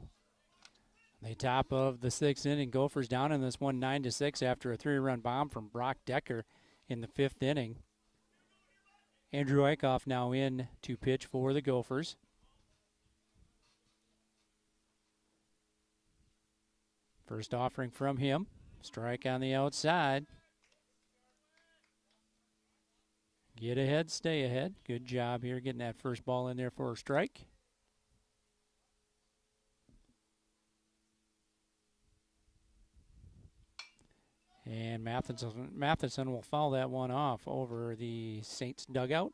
the top of the 6th inning. Gophers down in this one 9-6 after a 3-run bomb from Brock Decker in the 5th inning. Andrew Eichhoff now in to pitch for the Gophers. First offering from him. Strike on the outside. Get ahead, stay ahead. Good job here getting that first ball in there for a strike. And Matheson will foul that one off over the Saints dugout.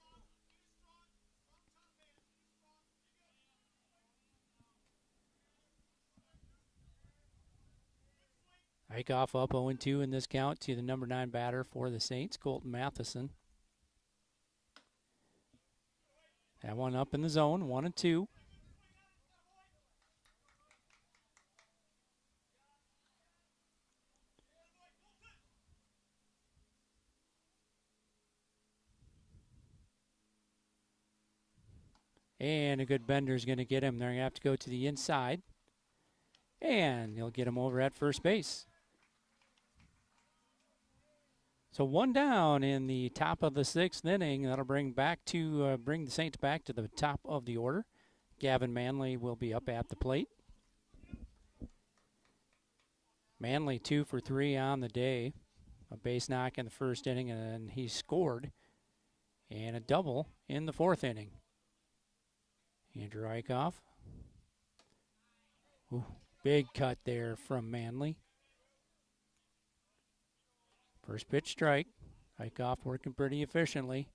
Eichhoff up 0-2 in this count to the number 9 batter for the Saints, Colton Matheson. That one up in the zone, 1-2. And a good bender is going to get him. They're going to have to go to the inside. And he'll get him over at first base. So one down in the top of the 6th inning. That'll bring the Saints back to the top of the order. Gavin Manley will be up at the plate. Manley 2 for 3 on the day. A base knock in the 1st inning, and he scored. And a double in the 4th inning. Andrew Eichhoff. Ooh, big cut there from Manley. First pitch strike. Eichhoff working pretty efficiently.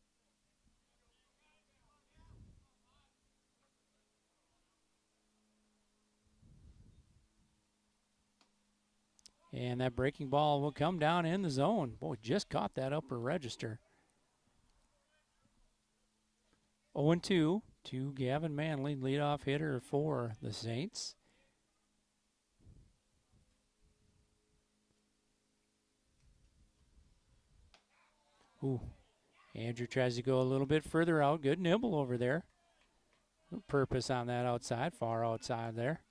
And that breaking ball will come down in the zone. Boy, just caught that upper register. 0-2 to Gavin Manley, leadoff hitter for the Saints. Ooh, Andrew tries to go a little bit further out. Good nibble over there. Good purpose on that outside, far outside there.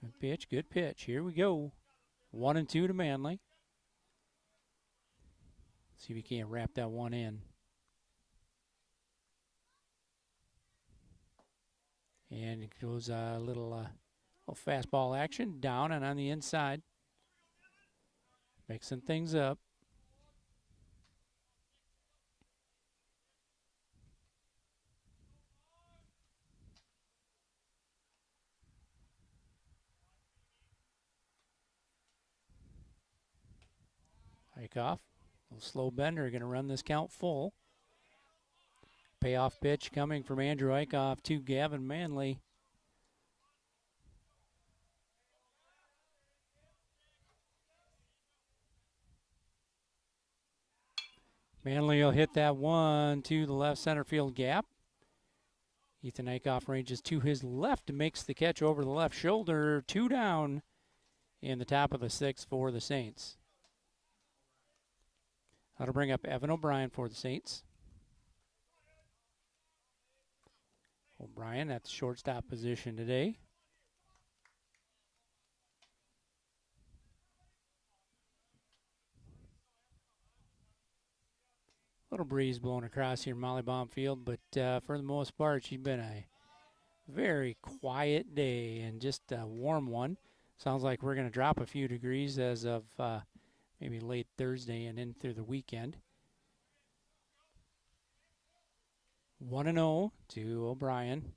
Good pitch, good pitch. Here we go. 1-2 to Manley. See if he can't wrap that one in. And it goes a little fastball action down and on the inside. Mixing things up. Eichhoff, a little slow bender, going to run this count full. Payoff pitch coming from Andrew Eichhoff to Gavin Manley. Manley will hit that one to the left center field gap. Ethan Eichhoff ranges to his left, makes the catch over the left shoulder. 2 down in the top of the 6th for the Saints. That'll bring up Evan O'Brien for the Saints. O'Brien at the shortstop position today. Little breeze blowing across here in Molly Baum Field, but for the most part, she's been a very quiet day and just a warm one. Sounds like we're going to drop a few degrees as of maybe late Thursday and in through the weekend. 1-0 to O'Brien.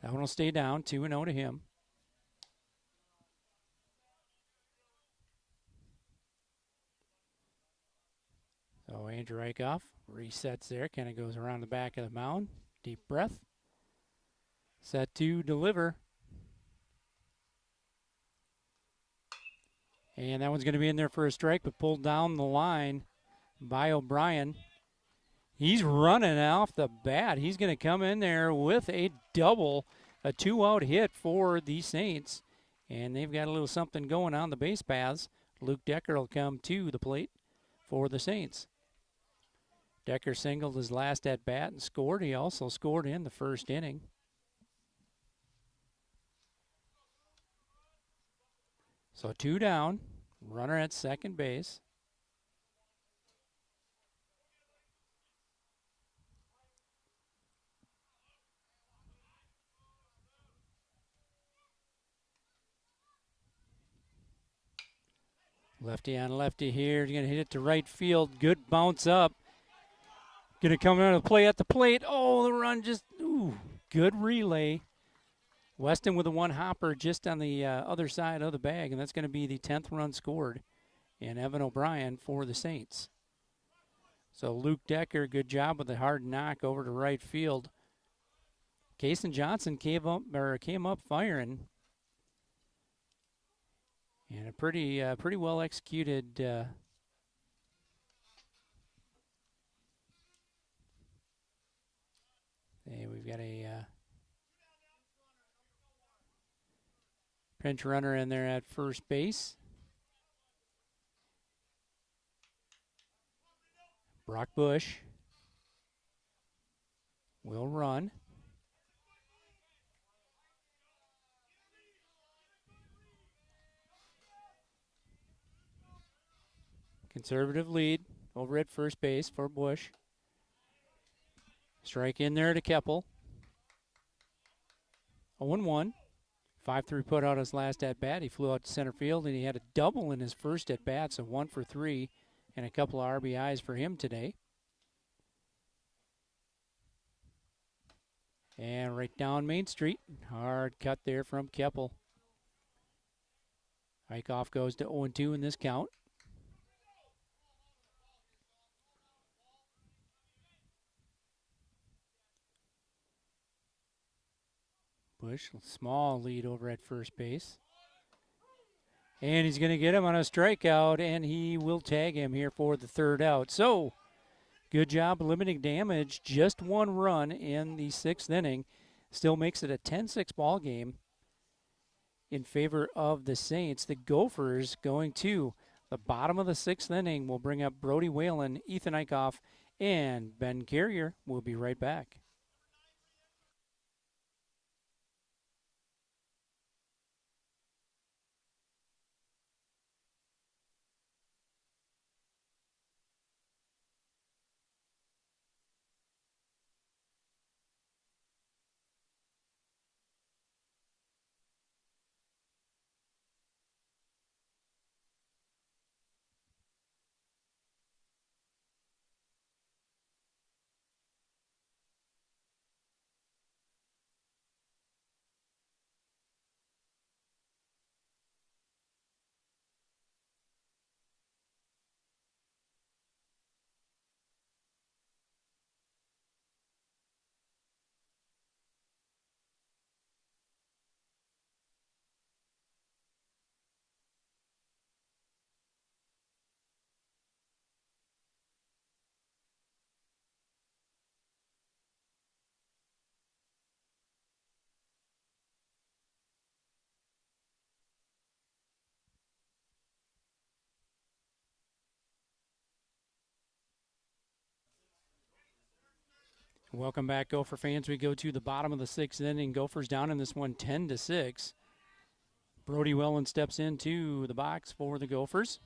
That one will stay down. 2-0 to him. So Andrew Eichhoff resets there. Kind of goes around the back of the mound. Deep breath. Set to deliver. And that one's going to be in there for a strike, but pulled down the line by O'Brien. He's running off the bat. He's going to come in there with a double, a 2-out hit for the Saints. And they've got a little something going on the base paths. Luke Decker will come to the plate for the Saints. Decker singled his last at bat and scored. He also scored in the first inning. So 2 down, runner at second base. Lefty on lefty here. He's going to hit it to right field. Good bounce up. Going to come out of the play at the plate. Oh, the run just, good relay. Weston with a one hopper just on the other side of the bag, and that's going to be the 10th run scored. And Evan O'Brien for the Saints. So Luke Decker, good job with a hard knock over to right field. Kason Johnson came up firing. And a pretty well executed we've got a pinch runner in there at first base. Brock Bush will run. Conservative lead over at first base for Bush. Strike in there to Keppel. 0-1. 5-3 put out his last at bat. He flew out to center field and he had a double in his first at bat, so 1 for 3 and a couple of RBIs for him today. And right down Main Street, hard cut there from Keppel. Eichhoff goes to 0-2 in this count. Bush, small lead over at first base. And he's going to get him on a strikeout, and he will tag him here for the 3rd out. So, good job limiting damage. Just 1 run in the 6th inning. Still makes it a 10-6 ball game in favor of the Saints. The Gophers going to the bottom of the 6th inning will bring up Brody Whalen, Ethan Eichhoff, and Ben Carrier. We'll be right back. Welcome back, Gopher fans. We go to the bottom of the 6th inning. Gophers down in this one 10-6. Brody Whalen steps into the box for the Gophers.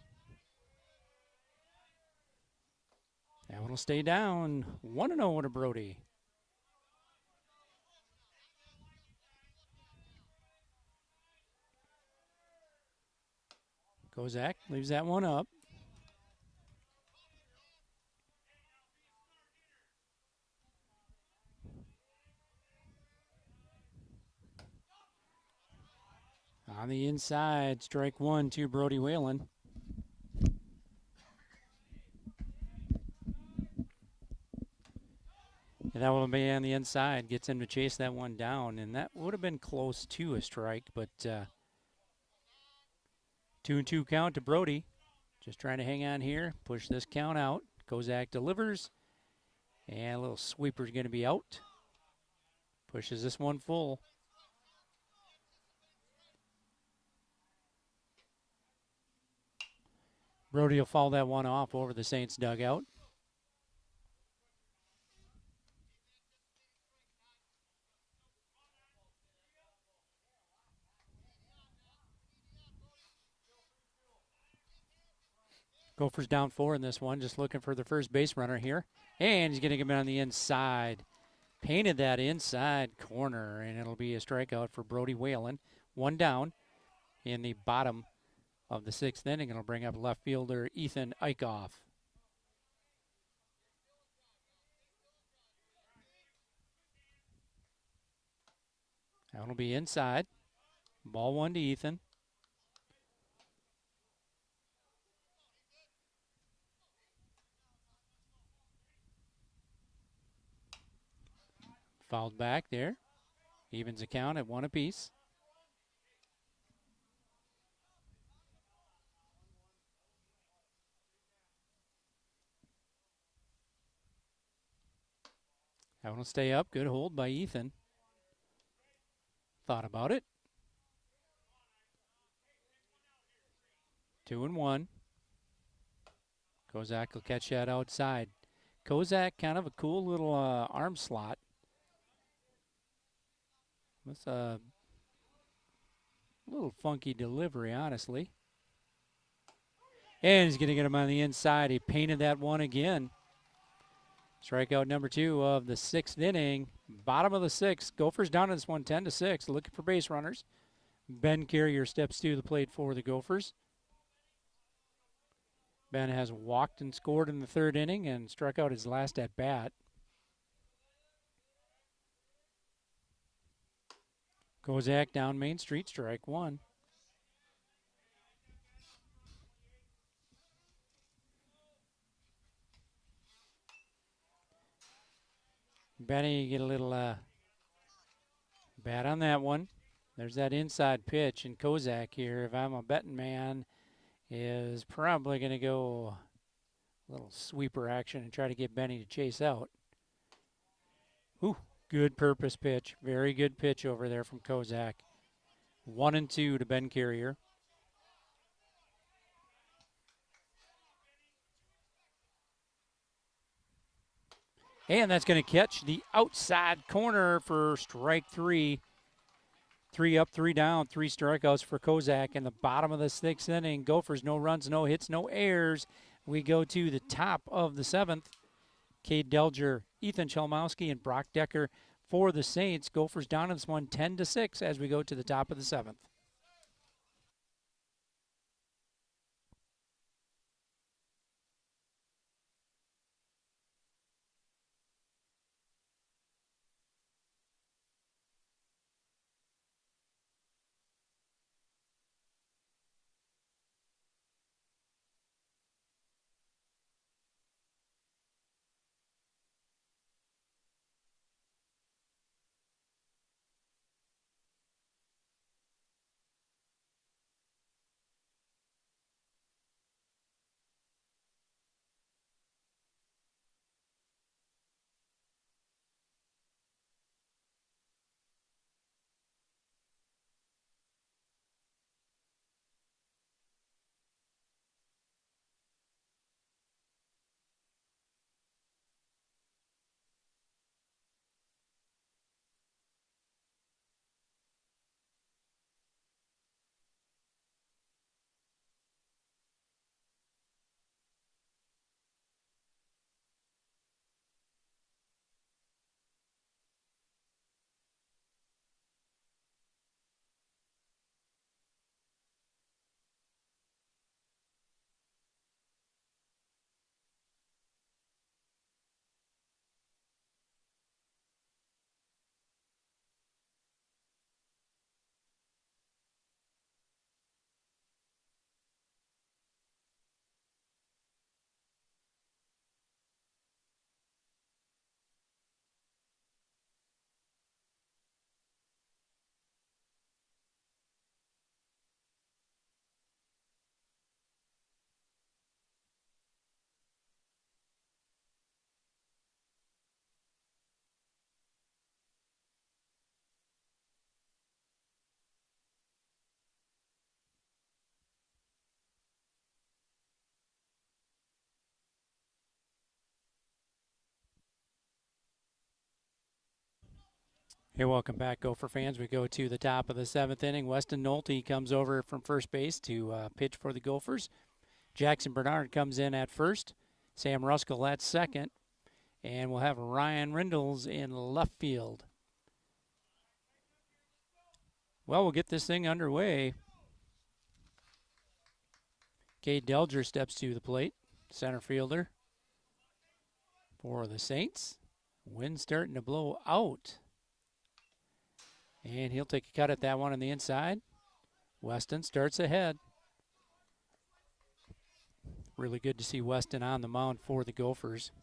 That one will stay down. 1-0 to Brody. Kozak leaves that one up. On the inside, strike 1 to Brody Whalen. And that will be on the inside. Gets him to chase that one down. And that would have been close to a strike, but 2-2 count to Brody. Just trying to hang on here. Push this count out. Kozak delivers. And a little sweeper's going to be out. Pushes this one full. Brody will foul that one off over the Saints dugout. Gophers down 4 in this one, just looking for the first base runner here. And he's going to get him on the inside. Painted that inside corner, and it'll be a strikeout for Brody Whalen. 1 down in the bottom of the 6th inning. It'll bring up left fielder Ethan Eichhoff. That one will be inside. Ball 1 to Ethan. Fouled back there. Evens the count at 1 apiece. That one will stay up. Good hold by Ethan. Thought about it. 2-1. Kozak will catch that outside. Kozak, kind of a cool little arm slot. That's a little funky delivery, honestly. And he's going to get him on the inside. He painted that one again. Strikeout number 2 of the 6th inning. Bottom of the 6th. Gophers down in this one 10-6. Looking for base runners. Ben Carrier steps to the plate for the Gophers. Ben has walked and scored in the 3rd inning and struck out his last at bat. Kozak down Main Street, strike 1. Benny, you get a little bat on that one. There's that inside pitch, and Kozak here, if I'm a betting man, is probably going to go a little sweeper action and try to get Benny to chase out. Ooh, good purpose pitch. Very good pitch over there from Kozak. 1-2 to Ben Carrier. And that's going to catch the outside corner for strike 3. 3 up, 3 down, 3 strikeouts for Kozak in the bottom of the 6th inning. Gophers, no runs, no hits, no errors. We go to the top of the 7th. Cade Delger, Ethan Chalmowski, and Brock Decker for the Saints. Gophers down in this one 10-6 as we go to the top of the 7th. Hey, welcome back, Gopher fans. We go to the top of the 7th inning. Weston Nolte comes over from first base to pitch for the Gophers. Jackson Bernard comes in at first. Sam Ruskell at second. And we'll have Ryan Rindles in left field. Well, we'll get this thing underway. Cade Delger steps to the plate, center fielder for the Saints. Wind starting to blow out. And he'll take a cut at that one on the inside. Weston starts ahead. Really good to see Weston on the mound for the Gophers.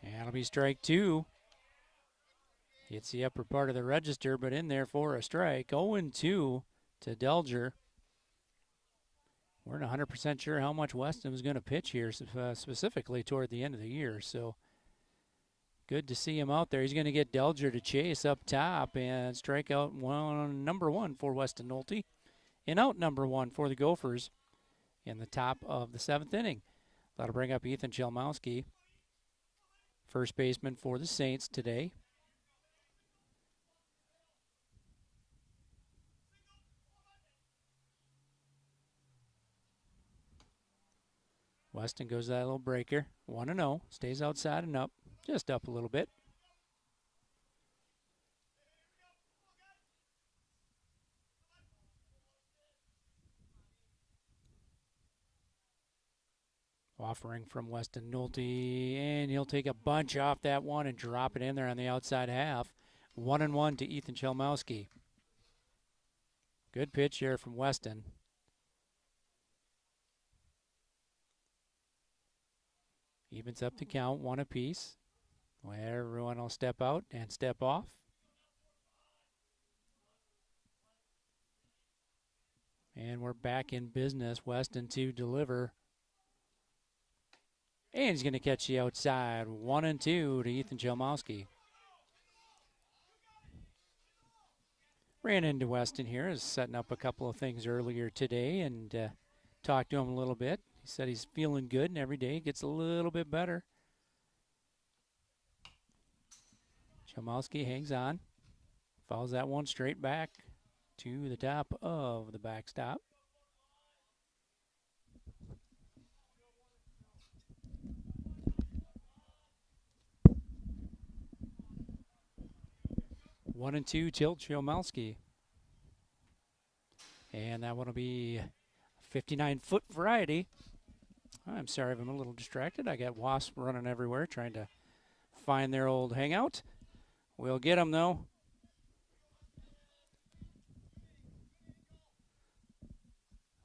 And it'll be strike two. Hits the upper part of the register, but in there for a strike. 0-2 to Delger. We're not 100% sure how much Weston was going to pitch here, specifically toward the end of the year. So good to see him out there. He's going to get Delger to chase up top and strike out number one for Weston Nolte. And out number one for the Gophers in the top of the 7th inning. That'll bring up Ethan Chelmowski, first baseman for the Saints today. Weston goes to that little breaker. 1-0. Stays outside and up. Just up a little bit. Offering from Weston Nolte, and he'll take a bunch off that one and drop it in there on the outside half. 1-1 to Ethan Chelmowski. Good pitch here from Weston. Evens up the count, one apiece. Where everyone will step out and step off. And we're back in business. Weston to deliver. And he's going to catch the outside. 1-2 to Ethan Chelmowski. Ran into Weston here. Is setting up a couple of things earlier today and talked to him a little bit. He said he's feeling good and every day gets a little bit better. Chelmowski hangs on. Follows that one straight back to the top of the backstop. One and two till Chelmowski. And that one will be 59-foot variety. I'm sorry if I'm a little distracted. I got wasps running everywhere trying to find their old hangout. We'll get them, though.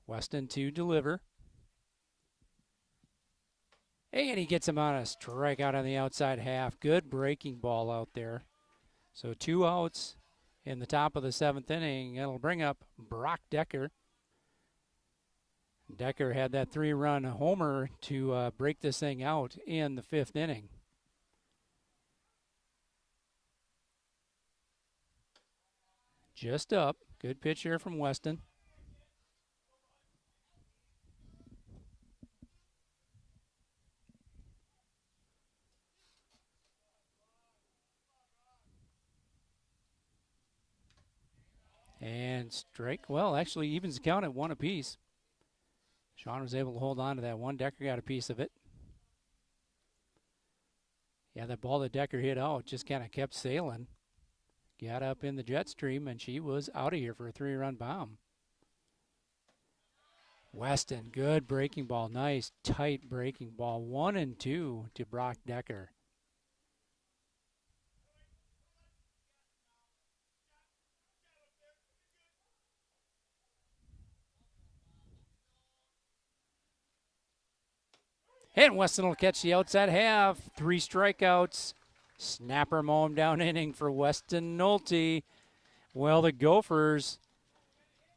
Weston to deliver. And he gets him on a strikeout on the outside half. Good breaking ball out there. So 2 outs in the top of the 7th inning. It'll bring up Brock Decker. Decker had that 3-run homer to break this thing out in the 5th inning. Just up. Good pitch here from Weston. And strike. Well, actually evens the count at 1 apiece. Sean was able to hold on to that one. Decker got a piece of it. Yeah, that ball that Decker hit out just kind of kept sailing. Got up in the jet stream, and she was out of here for a 3-run bomb. Weston, good breaking ball. Nice, tight breaking ball. 1-2 to Brock Decker. And Weston will catch the outside half. 3 strikeouts. Snapper mow him down inning for Weston Nolte. Well, the Gophers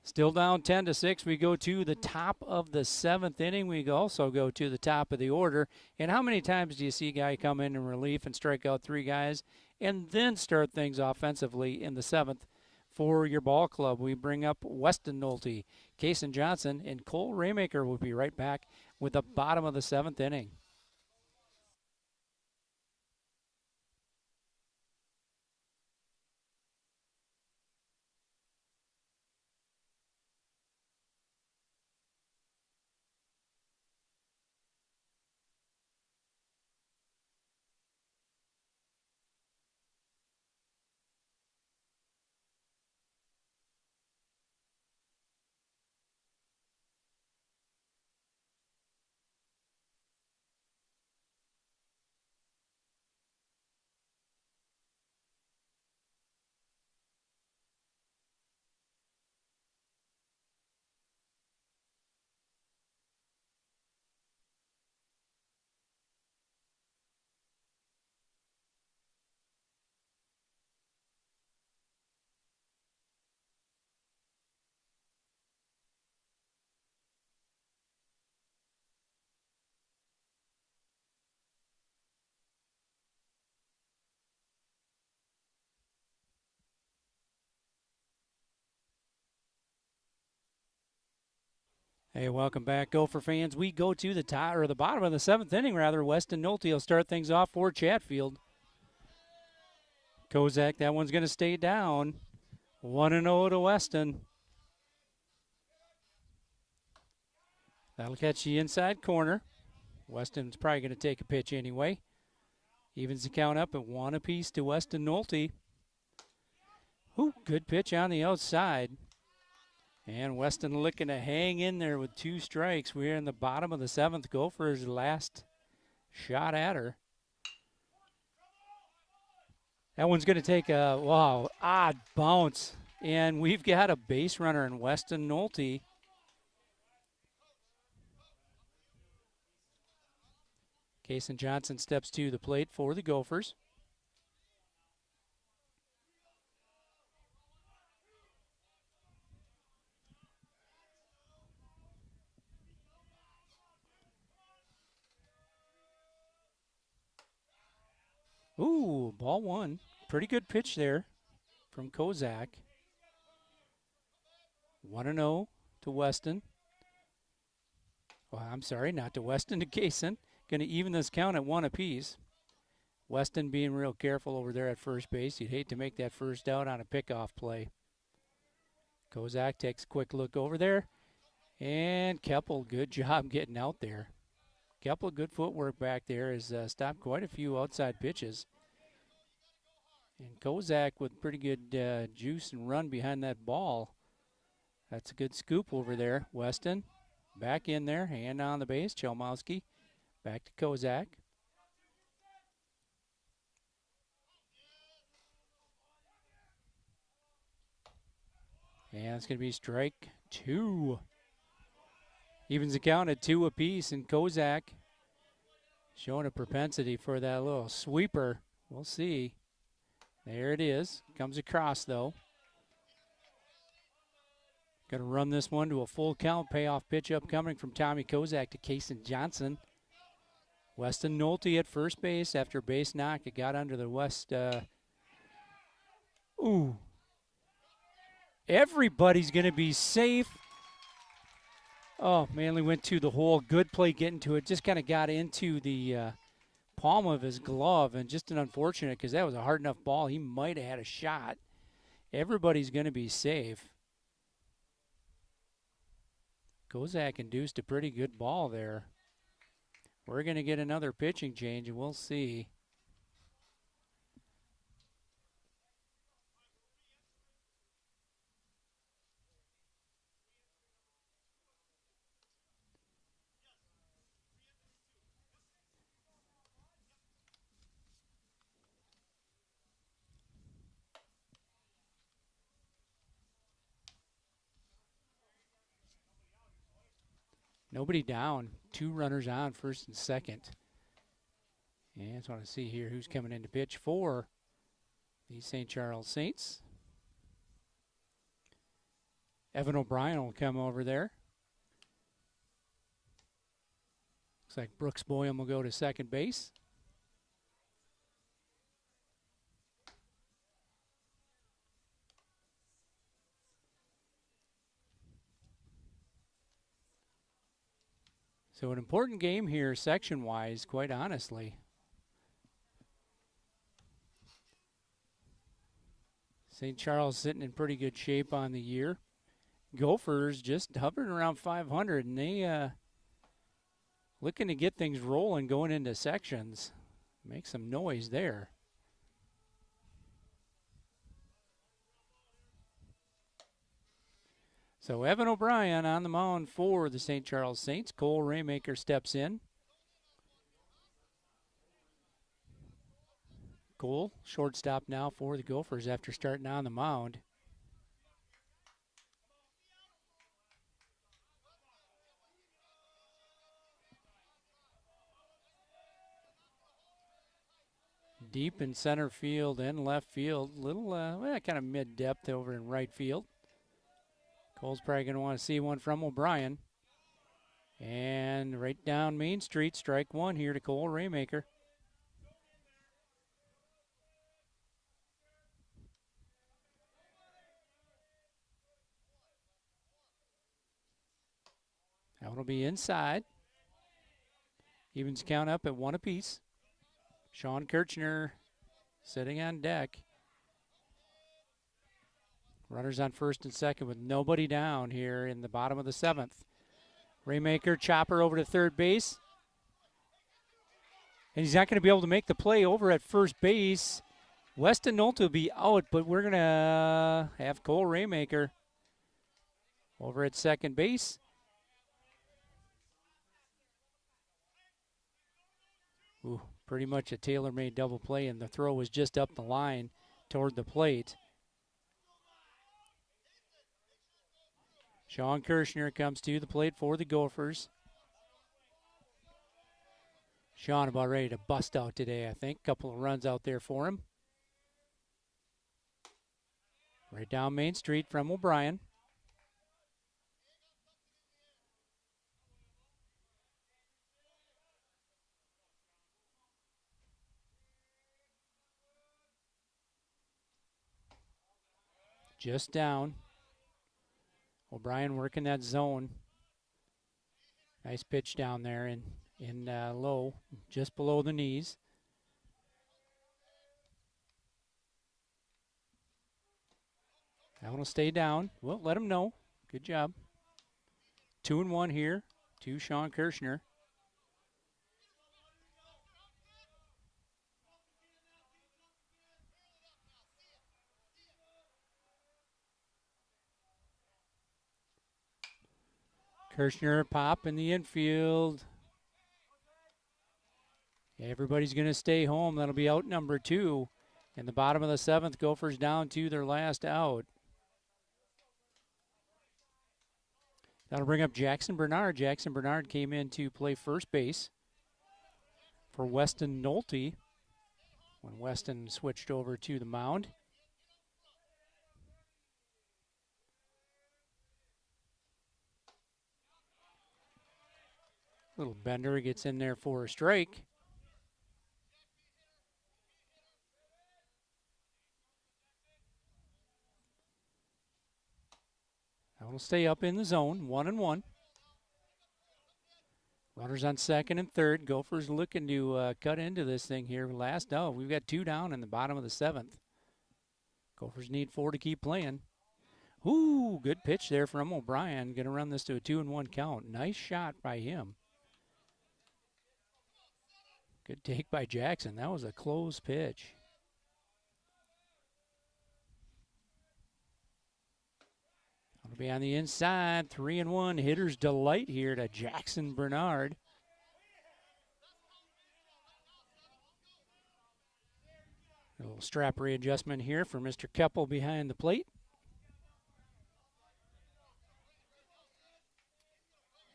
still down 10-6. We go to the top of the 7th inning. We also go to the top of the order. And how many times do you see a guy come in relief and strike out 3 guys and then start things offensively in the 7th for your ball club? We bring up Weston Nolte, Kason Johnson, and Cole Raymaker will be right back with the bottom of the 7th inning. Hey, welcome back, Gopher fans. We go to the top or the bottom of the seventh inning, rather. Weston Nolte will start things off for Chatfield. Kozak, that one's going to stay down. 1-0 to Weston. That'll catch the inside corner. Weston's probably going to take a pitch anyway. Evens the count up at 1 apiece to Weston Nolte. Ooh, good pitch on the outside. And Weston looking to hang in there with 2 strikes. We're in the bottom of the seventh. Gophers' last shot at her. That one's going to take a, odd bounce. And we've got a base runner in Weston Nolte. Kason Johnson steps to the plate for the Gophers. Ooh, ball 1. Pretty good pitch there from Kozak. 1-0 to Weston. Well, I'm sorry, not to Weston, to Kason. Going to even this count at 1 apiece. Weston being real careful over there at first base. You'd hate to make that first out on a pickoff play. Kozak takes a quick look over there. And Keppel, good job getting out there. Keppel, good footwork back there, has stopped quite a few outside pitches. And Kozak with pretty good juice and run behind that ball. That's a good scoop over there. Weston back in there, hand on the base. Chelmowski back to Kozak. And it's going to be strike 2. Evens the count at 2 apiece, and Kozak showing a propensity for that little sweeper. We'll see. There it is. Comes across, though. Going to run this one to a full count. Payoff pitch upcoming from Tommy Kozak to Kason Johnson. Weston Nolte at first base after base knock. It got under the West. Ooh. Everybody's going to be safe. Oh, Manley went to the hole. Good play getting to it. Just kind of got into the palm of his glove, and just an unfortunate because that was a hard enough ball. He might have had a shot. Everybody's going to be safe. Kozak induced a pretty good ball there. We're going to get another pitching change, and we'll see. Nobody down. 2 runners on, first and second. And I just want to see here who's coming in to pitch for the St. Charles Saints. Evan O'Brien will come over there. Looks like Brooks Boyum will go to second base. So an important game here section-wise, quite honestly. St. Charles sitting in pretty good shape on the year. Gophers just hovering around 500, and they looking to get things rolling going into sections. Make some noise there. So Evan O'Brien on the mound for the St. Charles Saints. Cole Raymaker steps in. Cole, shortstop now for the Gophers after starting on the mound. Deep in center field and left field. Little kind of mid-depth over in right field. Cole's probably going to want to see one from O'Brien. And right down Main Street, strike 1 here to Cole Raymaker. That one will be inside. Evens count up at 1 apiece. Sean Kirchner sitting on deck. Runners on first and second with nobody down here in the bottom of the 7th. Raymaker, chopper over to third base. And he's not going to be able to make the play over at first base. Weston Nolte will be out, but we're going to have Cole Raymaker over at second base. Ooh, pretty much a tailor-made double play, and the throw was just up the line toward the plate. Sean Kirchner comes to the plate for the Gophers. Sean about ready to bust out today, I think. Couple of runs out there for him. Right down Main Street from O'Brien. Just down. O'Brien working that zone. Nice pitch down there in low, just below the knees. That one will stay down. Well, let him know. Good job. 2-1 here to Sean Kirchner. Kirchner pop in the infield. Everybody's going to stay home. That'll be out number 2. In the bottom of the 7th, Gophers down to their last out. That'll bring up Jackson Bernard. Jackson Bernard came in to play first base for Weston Nolte when Weston switched over to the mound. Little bender gets in there for a strike. That will stay up in the zone, 1-1. Runners on second and third. Gophers looking to cut into this thing here. Last out, we've got 2 down in the bottom of the 7th. Gophers need 4 to keep playing. Ooh, good pitch there from O'Brien. Going to run this to a 2-1 count. Nice shot by him. Good take by Jackson. That was a close pitch. It'll be on the inside. 3-1. Hitter's delight here to Jackson Bernard. A little strap readjustment here for Mr. Keppel behind the plate.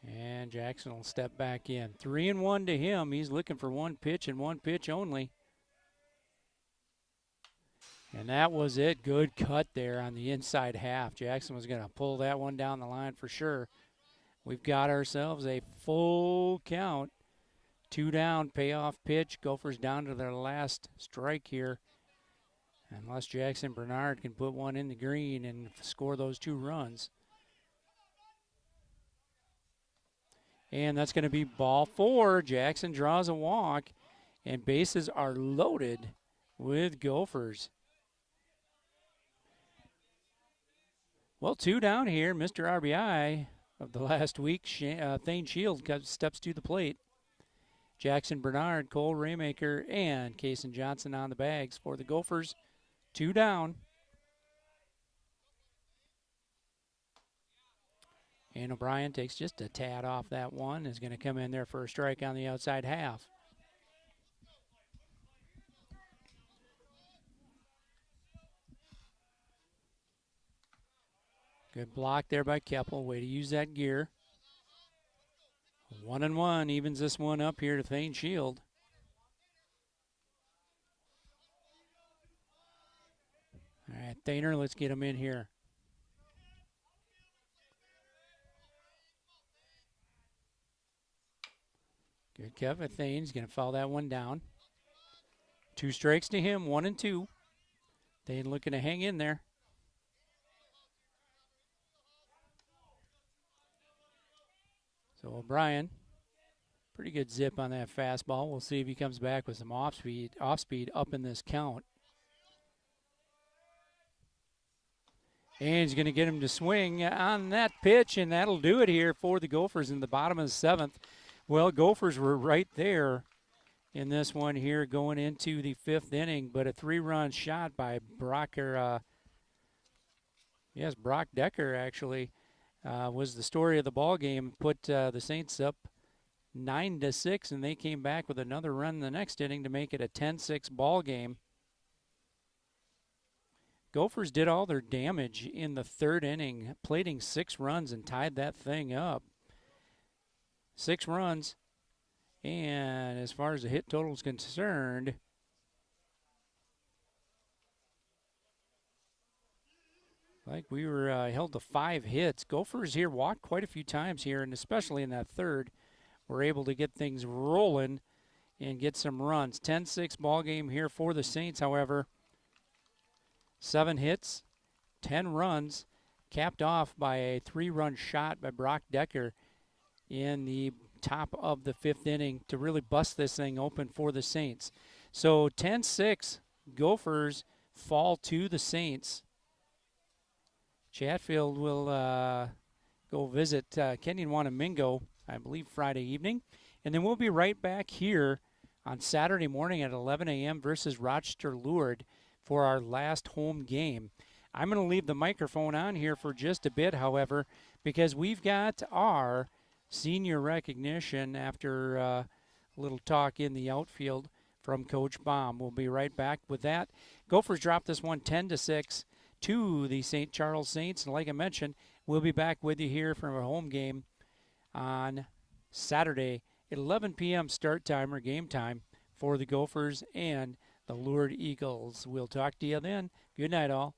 And Jackson will step back in. 3-1 to him. He's looking for 1 pitch and 1 pitch only. And that was it. Good cut there on the inside half. Jackson was going to pull that one down the line for sure. We've got ourselves a full count. 2 down, payoff pitch. Gophers down to their last strike here. Unless Jackson Bernard can put one in the green and score those 2 runs. And that's going to be ball 4. Jackson draws a walk, and bases are loaded with Gophers. Well, 2 down here. Mr. RBI of the last week, Thane Shield steps to the plate. Jackson Bernard, Cole Raymaker, and Kaysen Johnson on the bags for the Gophers. 2 down. And O'Brien takes just a tad off that one. Is going to come in there for a strike on the outside half. Good block there by Keppel. Way to use that gear. 1-1 evens this one up here to Thane Shield. All right, Thaner, let's get him in here. Good Kevin Thane's going to foul that one down. 2 strikes to him, 1-2. Thane looking to hang in there. So O'Brien, pretty good zip on that fastball. We'll see if he comes back with some off speed up in this count. And he's going to get him to swing on that pitch, and that'll do it here for the Gophers in the bottom of the 7th. Well, Gophers were right there in this one here going into the 5th inning, but a 3-run shot by Brock Decker actually was the story of the ball game. Put the Saints up 9-6, and they came back with another run in the next inning to make it a 10-6 ball game. Gophers did all their damage in the 3rd inning, plating 6 runs and tied that thing up. 6 runs, and as far as the hit total is concerned, like we were held to 5 hits. Gophers here walked quite a few times here, and especially in that 3rd, were able to get things rolling and get some runs. 10-6 ball game here for the Saints, however. 7 hits, 10 runs, capped off by a 3-run shot by Brock Decker in the top of the 5th inning to really bust this thing open for the Saints. So 10-6, Gophers fall to the Saints. Chatfield will go visit Kenyon Wanamingo, I believe, Friday evening. And then we'll be right back here on Saturday morning at 11 a.m. versus Rochester Lourdes for our last home game. I'm going to leave the microphone on here for just a bit, however, because we've got our senior recognition after a little talk in the outfield from Coach Baum. We'll be right back with that. Gophers dropped this one 10-6 to the St. Charles Saints. And like I mentioned, we'll be back with you here from a home game on Saturday at 11 p.m. start time or game time for the Gophers and the Lourdes Eagles. We'll talk to you then. Good night, all.